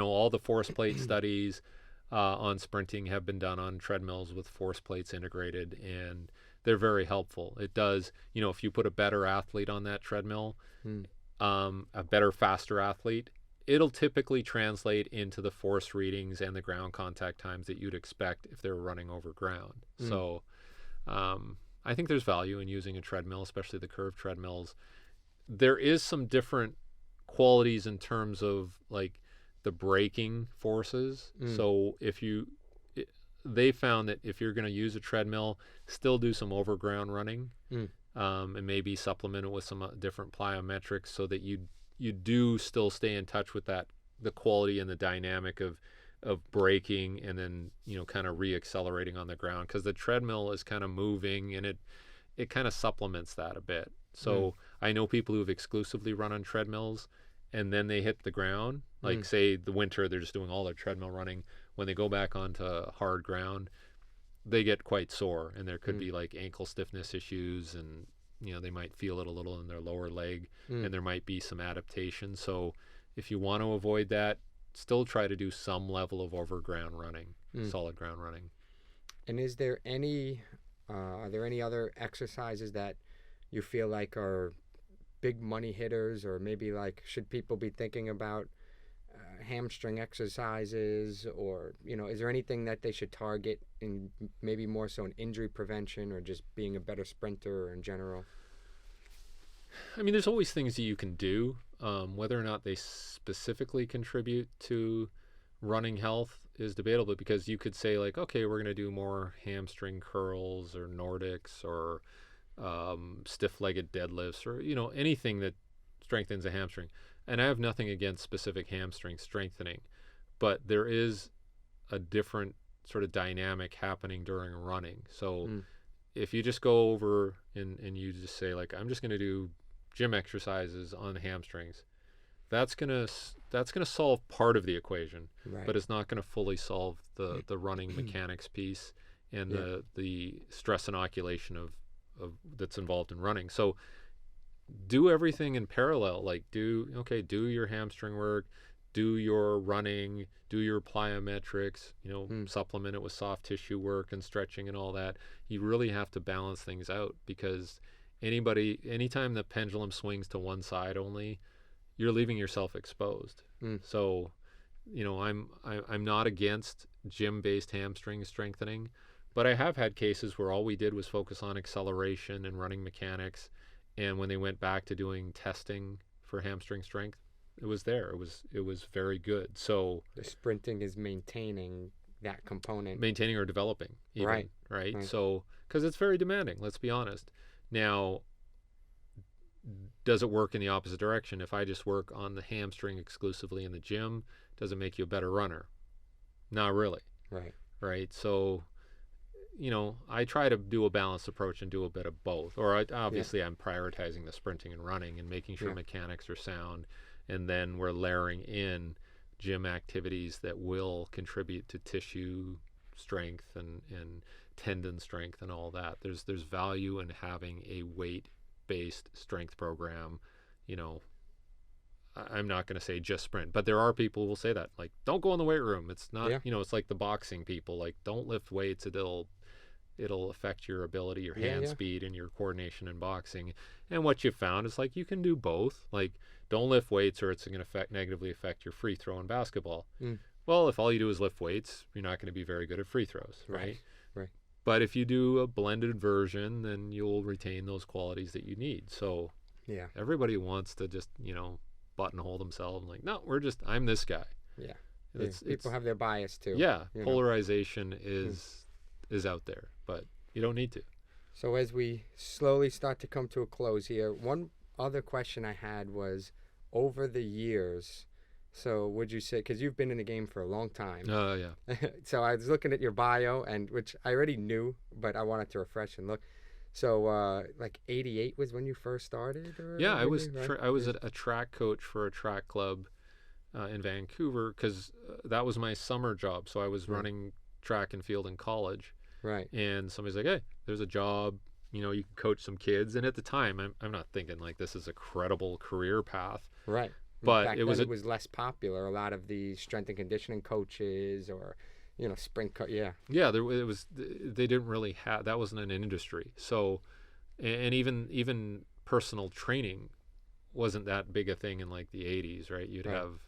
all the force plate studies on sprinting have been done on treadmills with force plates integrated, and they're very helpful. It does, if you put a better athlete on that treadmill, Mm, a better, faster athlete, it'll typically translate into the force readings and the ground contact times that you'd expect if they were running over ground. mm, So I think there's value in using a treadmill, especially the curved treadmills. There is some different qualities in terms of like the braking forces. mm, So they found that if you're going to use a treadmill, still do some overground running, mm, and maybe supplement it with some different plyometrics so that you you do still stay in touch with the quality and the dynamic of braking and then, kind of re-accelerating on the ground, because the treadmill is kind of moving and it kind of supplements that a bit. So I know people who've exclusively run on treadmills and then they hit the ground, like say the winter, they're just doing all their treadmill running. When they go back onto hard ground, they get quite sore, and there could be like ankle stiffness issues, and they might feel it a little in their lower leg, and there might be some adaptation. So if you want to avoid that, still try to do some level of overground running, solid ground running. And is there are there any other exercises that you feel like are big money hitters, or maybe like should people be thinking about hamstring exercises, or is there anything that they should target in maybe more so in injury prevention or just being a better sprinter or in general? I mean, there's always things that you can do. Whether or not they specifically contribute to running health is debatable, because you could say like, okay, we're going to do more hamstring curls or Nordics or stiff-legged deadlifts, or anything that strengthens a hamstring. And I have nothing against specific hamstring strengthening, but there is a different sort of dynamic happening during running. So if you just go over and you just say like, I'm just going to do gym exercises on the hamstrings, that's gonna solve part of the equation, right, but it's not going to fully solve the running mechanics piece and the stress inoculation of that's involved in running. So do everything in parallel. Like do your hamstring work, do your running, do your plyometrics, supplement it with soft tissue work and stretching and all that. You really have to balance things out, because anytime the pendulum swings to one side only, you're leaving yourself exposed. So, I'm not against gym-based hamstring strengthening, but I have had cases where all we did was focus on acceleration and running mechanics, and when they went back to doing testing for hamstring strength, it was there. It was very good. So the sprinting is maintaining that component, maintaining or developing, even, right? So because it's very demanding. Let's be honest. Now, does it work in the opposite direction? If I just work on the hamstring exclusively in the gym, does it make you a better runner? Not really. Right. So, I try to do a balanced approach and do a bit of both. Or I'm prioritizing the sprinting and running and making sure mechanics are sound, and then we're layering in gym activities that will contribute to tissue strength and tendon strength and all that. There's value in having a weight-based strength program. I'm not going to say just sprint, but there are people who will say that, like, don't go in the weight room. It's not, it's like the boxing people, like, don't lift weights. It'll affect your ability, your hand speed, and your coordination in boxing. And what you found is like you can do both. Like, don't lift weights or it's going to negatively affect your free throw in basketball. Well, if all you do is lift weights, you're not going to be very good at free throws, right? But if you do a blended version, then you'll retain those qualities that you need. So everybody wants to just, buttonhole themselves and like, no, I'm this guy. People have their bias too. Polarization is out there, but you don't need to. So as we slowly start to come to a close here, one other question I had was, over the years, so would you say, because you've been in the game for a long time. So I was looking at your bio, and which I already knew, but I wanted to refresh and look. So like 88 was when you first started? I was a track coach for a track club in Vancouver, because that was my summer job. So I was running track and field in college. And somebody's like, hey, there's a job, you can coach some kids. And at the time, I'm not thinking like this is a credible career path. But back then it was less popular. A lot of the strength and conditioning coaches or, sprint they didn't really have, that wasn't an industry. So, and even personal training wasn't that big a thing in like the 80s, right? You'd have,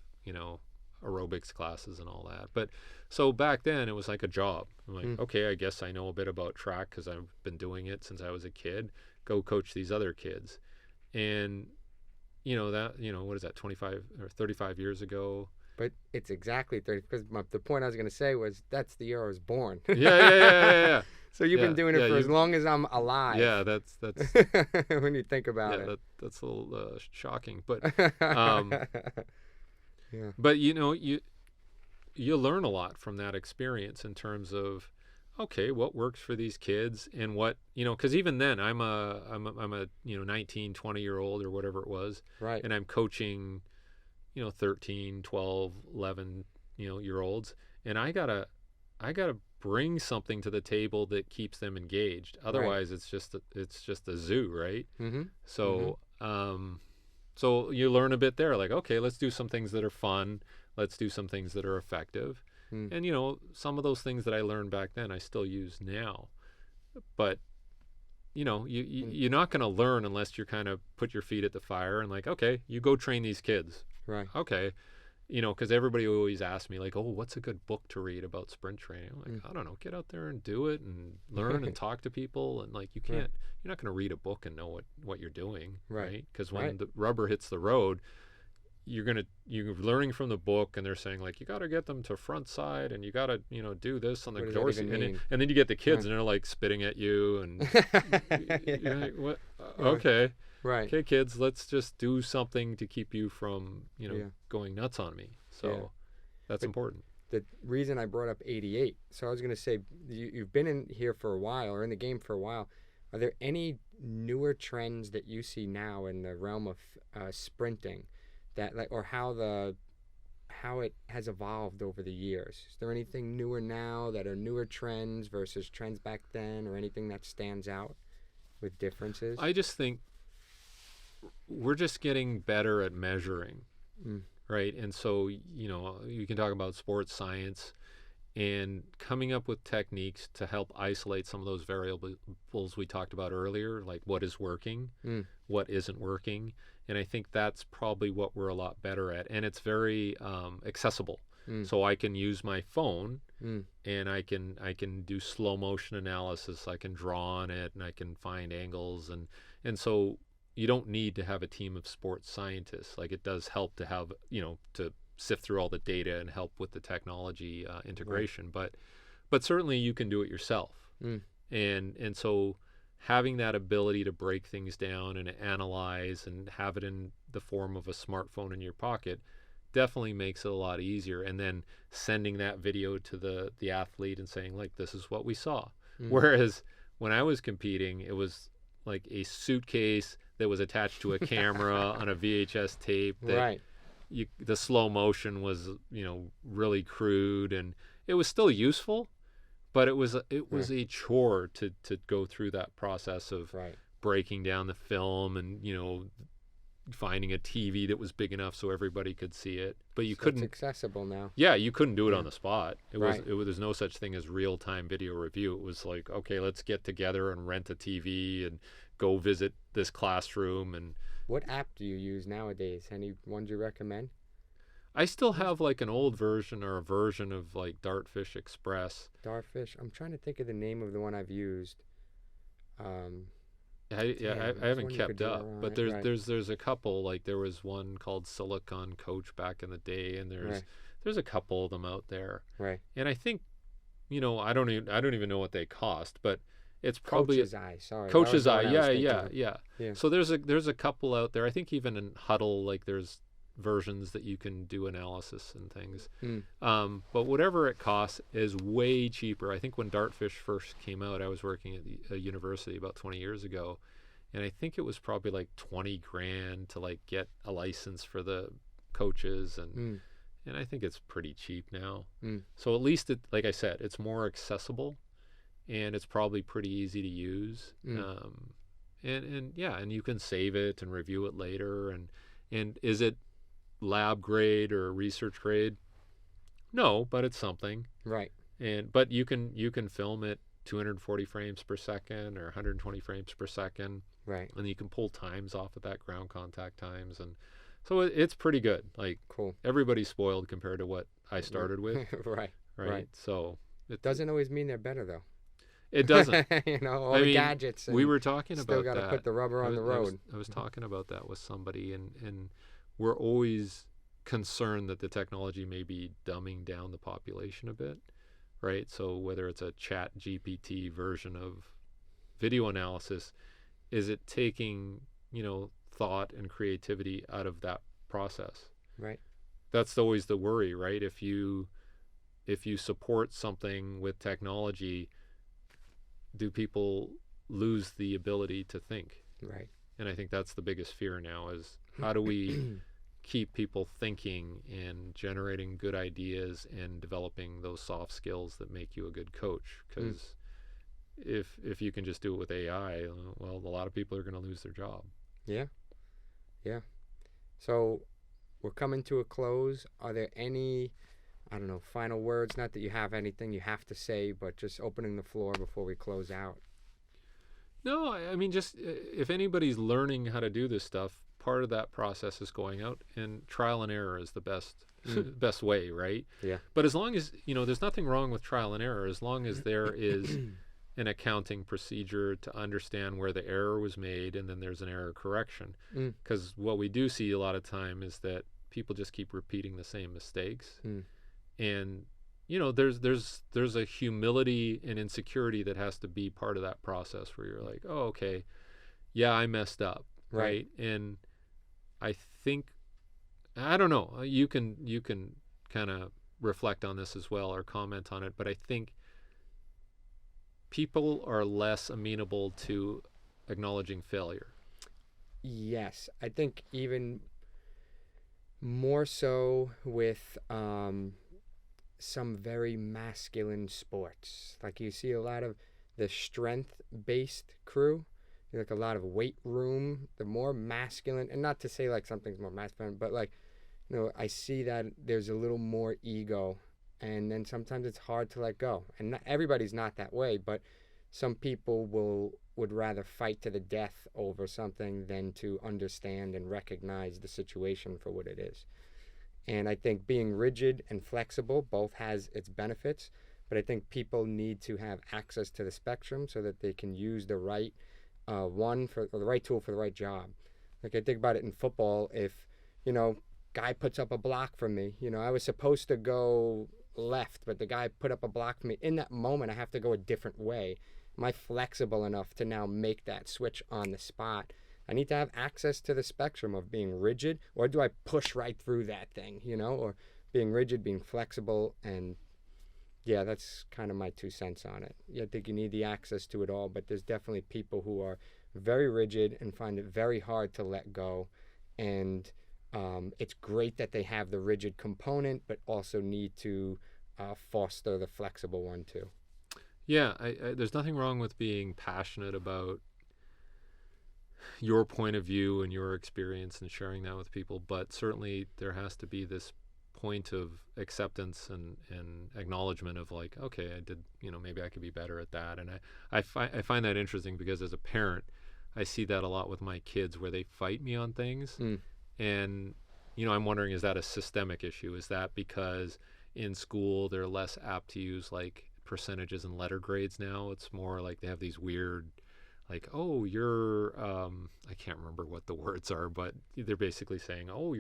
aerobics classes and all that. But so back then it was like a job. I'm like, okay, I guess I know a bit about track because I've been doing it since I was a kid. Go coach these other kids. And what is that, 25 or 35 years ago? But it's exactly 30, because the point I was going to say was that's the year I was born. Yeah. So you've been doing it for as long as I'm alive. Yeah, that's when you think about yeah, it. that's a little shocking, but yeah. but you learn a lot from that experience in terms of, okay, what works for these kids, and what, because even then I'm a 19, 20-year-old or whatever it was, right, and I'm coaching 13, 12, 11 year olds, and I gotta bring something to the table that keeps them engaged. Otherwise, it's just a zoo, right? Mm-hmm. So so you learn a bit there, like, okay, let's do some things that are fun, let's do some things that are effective. And some of those things that I learned back then I still use now, but you're not going to learn unless you kind of put your feet at the fire and, like, okay, you go train these kids. Right. Okay. Because everybody always asks me, like, oh, what's a good book to read about sprint training? I'm like, I don't know, get out there and do it and learn and talk to people. And, like, you're not going to read a book and know what you're doing, right? Because when the rubber hits the road, you're learning from the book, and they're saying, like, you got to get them to front side, and you got to do this on the dorsal, and then you get the kids and they're like spitting at you, and you're like, what? Okay. Right. Okay, kids, let's just do something to keep you from, going nuts on me. So that's important. The reason I brought up 88, so I was going to say, you've been in here for a while, or in the game for a while. Are there any newer trends that you see now in the realm of sprinting, that, like, or how it has evolved over the years? Is there anything newer now that are newer trends versus trends back then, or anything that stands out with differences? I just think we're just getting better at measuring, right? And so, you can talk about sports science and coming up with techniques to help isolate some of those variables we talked about earlier, like what is working, what isn't working. And I think that's probably what we're a lot better at. And it's very accessible. So I can use my phone and I can do slow motion analysis. I can draw on it, and I can find angles. And so you don't need to have a team of sports scientists. Like, it does help to have, to sift through all the data and help with the technology integration. Right. But certainly you can do it yourself. And so having that ability to break things down and analyze and have it in the form of a smartphone in your pocket definitely makes it a lot easier. And then sending that video to the athlete and saying, like, this is what we saw. Whereas when I was competing, it was like a suitcase that was attached to a camera on a VHS tape. That the slow motion was, really crude, and it was still useful, but it was a chore to go through that process of breaking down the film and, finding a TV that was big enough so everybody could see it. But you couldn't. It's accessible now. Yeah, you couldn't do it on the spot. There's no such thing as real-time video review. It was like, okay, let's get together and rent a TV and go visit this classroom. And what app do you use nowadays? Any ones you recommend? I still have, like, an old version or a version of, like, Dartfish Express. Dartfish. I'm trying to think of the name of the one I've used. I haven't kept up, but there's a couple. Like, there was one called Silicon Coach back in the day, and there's a couple of them out there. Right. And I think, I don't even know what they cost, but it's probably Coach's Eye. Sorry. Coach's Eye. Yeah. So there's a couple out there. I think even in Huddle, like, there's versions that you can do analysis and things. But whatever it costs is way cheaper. I think when Dartfish first came out, I was working at a university about 20 years ago, and I think it was probably like $20,000 to, like, get a license for the coaches, and I think it's pretty cheap now. So at least like I said, it's more accessible, and it's probably pretty easy to use. And you can save it and review it later. And is it lab grade or research grade? No, but it's something. Right. But you can film it 240 frames per second or 120 frames per second. Right. And you can pull times off of that, ground contact times, and so it's pretty good. Like, cool. Everybody's spoiled compared to what I started with. Right. So it doesn't always mean they're better, though. It doesn't. All the gadgets. We were talking about that. Still got to put the rubber on the road. I was talking about that with somebody, and we're always concerned that the technology may be dumbing down the population a bit. right? So whether it's a chat GPT version of video analysis, is it taking, thought and creativity out of that process? Right. That's always the worry, right? If you support something with technology, do people lose the ability to think? Right. And I think that's the biggest fear now, is how do we keep people thinking and generating good ideas and developing those soft skills that make you a good coach? Because if you can just do it with AI, well, a lot of people are going to lose their job. Yeah. Yeah. So we're coming to a close. Are there any, final words? Not that you have anything you have to say, but just opening the floor before we close out. No, I mean, just if anybody's learning how to do this stuff, part of that process is going out, and trial and error is the best way, right? Yeah. But as long as, there's nothing wrong with trial and error, as long as there is an accounting procedure to understand where the error was made, and then there's an error correction. Because what we do see a lot of time is that people just keep repeating the same mistakes. And there's a humility and insecurity that has to be part of that process, where you're like, oh, okay, yeah, I messed up, right? And I think, I don't know, you can kind of reflect on this as well or comment on it, but I think people are less amenable to acknowledging failure. Yes, I think even more so with some very masculine sports. Like you see a lot of the strength-based crew, like a lot of weight room, the more masculine, and not to say like something's more masculine, but like, I see that there's a little more ego, and then sometimes it's hard to let go. And not, everybody's not that way, but some people would rather fight to the death over something than to understand and recognize the situation for what it is. And I think being rigid and flexible both has its benefits, but I think people need to have access to the spectrum so that they can use the right the right tool for the right job. Like I think about it in football, if, guy puts up a block for me, I was supposed to go left, but the guy put up a block for me. In that moment, I have to go a different way. Am I flexible enough to now make that switch on the spot? I need to have access to the spectrum of being rigid, or do I push right through that thing, or being rigid, being flexible. And yeah, that's kind of my 2 cents on it. Yeah, I think you need the access to it all, but there's definitely people who are very rigid and find it very hard to let go. And it's great that they have the rigid component, but also need to foster the flexible one too. Yeah, there's nothing wrong with being passionate about your point of view and your experience and sharing that with people, but certainly there has to be this point of acceptance and acknowledgement of like, okay, I did, maybe I could be better at that. And I find that interesting, because as a parent, I see that a lot with my kids, where they fight me on things. And, I'm wondering, is that a systemic issue? Is that because in school they're less apt to use like percentages and letter grades now? It's more like they have these weird, like, oh, you're, I can't remember what the words are, but they're basically saying, oh,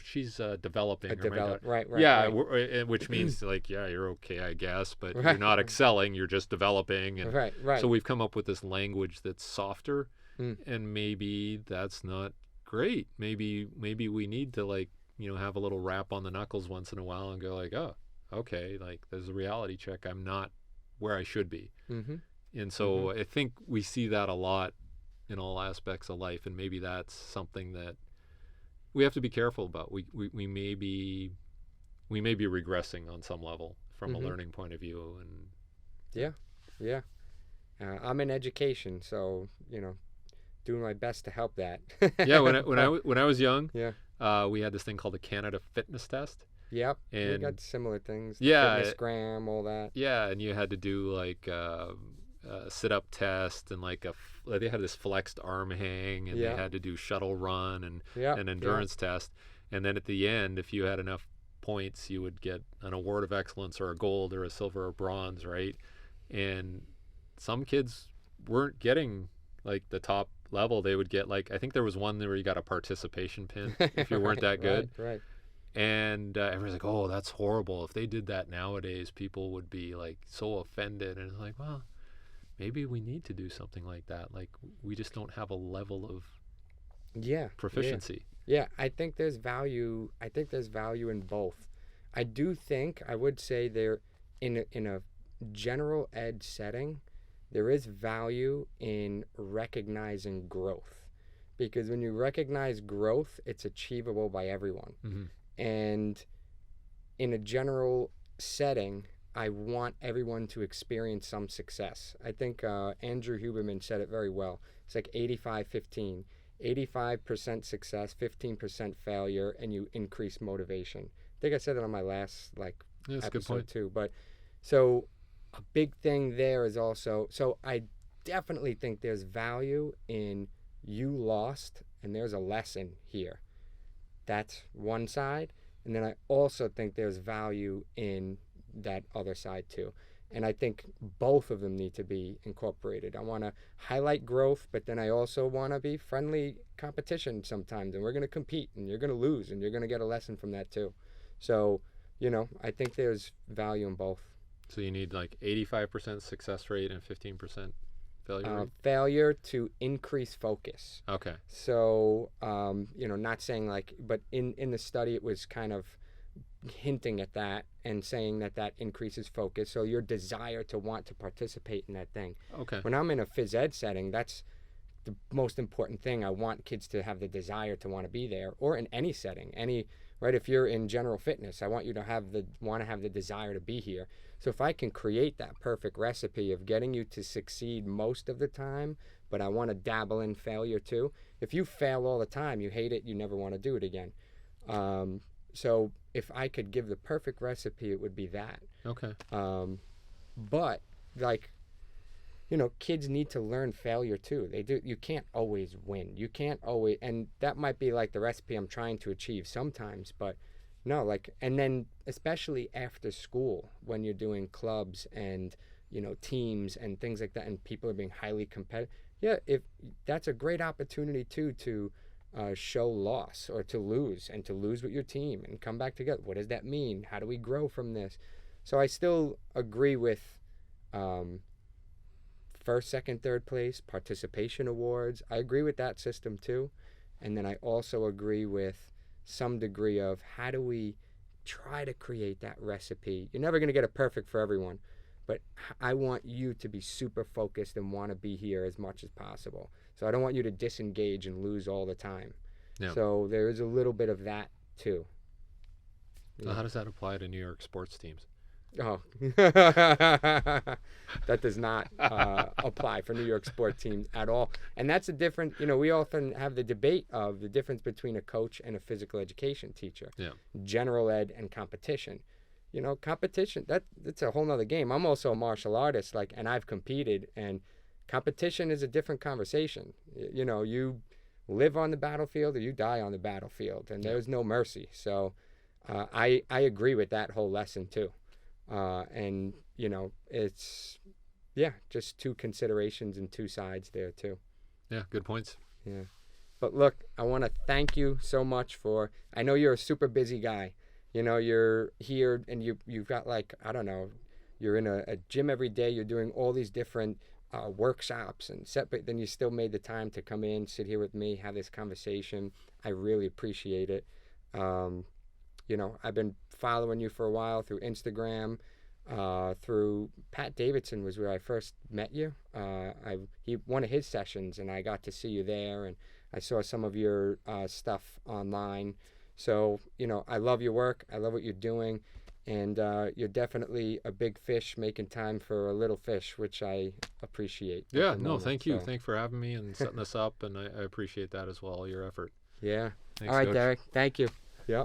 she's developing. Right. Yeah, right. Which means like, yeah, you're okay, I guess, but you're not excelling, you're just developing. And right. So we've come up with this language that's softer, and maybe that's not great. Maybe we need to like, have a little rap on the knuckles once in a while and go like, oh, okay, like there's a reality check. I'm not where I should be. And so I think we see that a lot in all aspects of life, and maybe that's something that we have to be careful about. We may be regressing on some level from a learning point of view. And yeah. I'm in education, so doing my best to help that. Yeah, when I was young, yeah, we had this thing called the Canada Fitness Test. Yep, and we got similar things. Yeah, Fitnessgram, all that. Yeah, and you had to do like sit-up test, and like they had this flexed arm hang, and they had to do shuttle run and an endurance test. And then at the end, if you had enough points, you would get an award of excellence or a gold or a silver or bronze, right? And some kids weren't getting like the top level. They would get like, I think there was one where you got a participation pin if you weren't that good. Right. And everyone's like, oh, that's horrible. If they did that nowadays, people would be like so offended. And it's like, well, maybe we need to do something like that. Like, we just don't have a level of proficiency. Yeah, I think there's value. I think there's value in both. I would say there, in a general ed setting, there is value in recognizing growth, because when you recognize growth, it's achievable by everyone. And in a general setting, I want everyone to experience some success. I think Andrew Huberman said it very well. It's like 85-15. 85% success, 15% failure, and you increase motivation. I think I said that on my last That's a good episode point too. But so a big thing there is also, so I definitely think there's value in you lost and there's a lesson here. That's one side. And then I also think there's value in that other side too. And I think both of them need to be incorporated. I want to highlight growth, but then I also want to be friendly competition sometimes. And we're going to compete, and you're going to lose, and you're going to get a lesson from that too. So, I think there's value in both. So you need like 85% success rate and 15% failure rate? Failure to increase focus. Okay. So, not saying but in the study it was kind of hinting at that and saying that increases focus. So your desire to want to participate in that thing. Okay. When I'm in a phys ed setting, that's the most important thing. I want kids to have the desire to want to be there, or in any setting, right? If you're in general fitness, I want you to have the desire to be here. So if I can create that perfect recipe of getting you to succeed most of the time, but I want to dabble in failure too. If you fail all the time, you hate it, you never want to do it again. So if I could give the perfect recipe, it would be that. Okay. But kids need to learn failure too. They do. You can't always win. You can't always, and that might be like the recipe I'm trying to achieve sometimes, but no, and then especially after school when you're doing clubs and, teams and things like that, and people are being highly competitive. Yeah, if that's a great opportunity too to show loss or to lose, and to lose with your team and come back together. What does that mean? How do we grow from this? So I still agree with first, second, third place, participation awards. I agree with that system too. And then I also agree with some degree of how do we try to create that recipe. You're never going to get it perfect for everyone, but I want you to be super focused and want to be here as much as possible. So I don't want you to disengage and lose all the time. Yeah. So there is a little bit of that too. Yeah. How does that apply to New York sports teams? Oh, that does not apply for New York sports teams at all. And that's a different, we often have the debate of the difference between a coach and a physical education teacher. Yeah. General ed and competition. Competition, that's a whole nother game. I'm also a martial artist, and I've competed, and competition is a different conversation. You live on the battlefield or you die on the battlefield, and there's no mercy. So I agree with that whole lesson too. And it's just two considerations and two sides there too. Yeah, good points. Yeah, but look, I want to thank you so much I know you're a super busy guy. You're here and you've got you're in a gym every day. You're doing all these different workshops but then you still made the time to come in, sit here with me, have this conversation. I really appreciate it. I've been following you for a while through Instagram, through Pat Davidson was where I first met you. One of his sessions, and I got to see you there, and I saw some of your stuff online. So, I love your work. I love what you're doing, and you're definitely a big fish making time for a little fish, which I appreciate. Yeah, no, thank you. Thanks for having me and setting this up, and I appreciate that as well, your effort. Yeah. Thanks, all right, Coach. Derek. Thank you. Yep.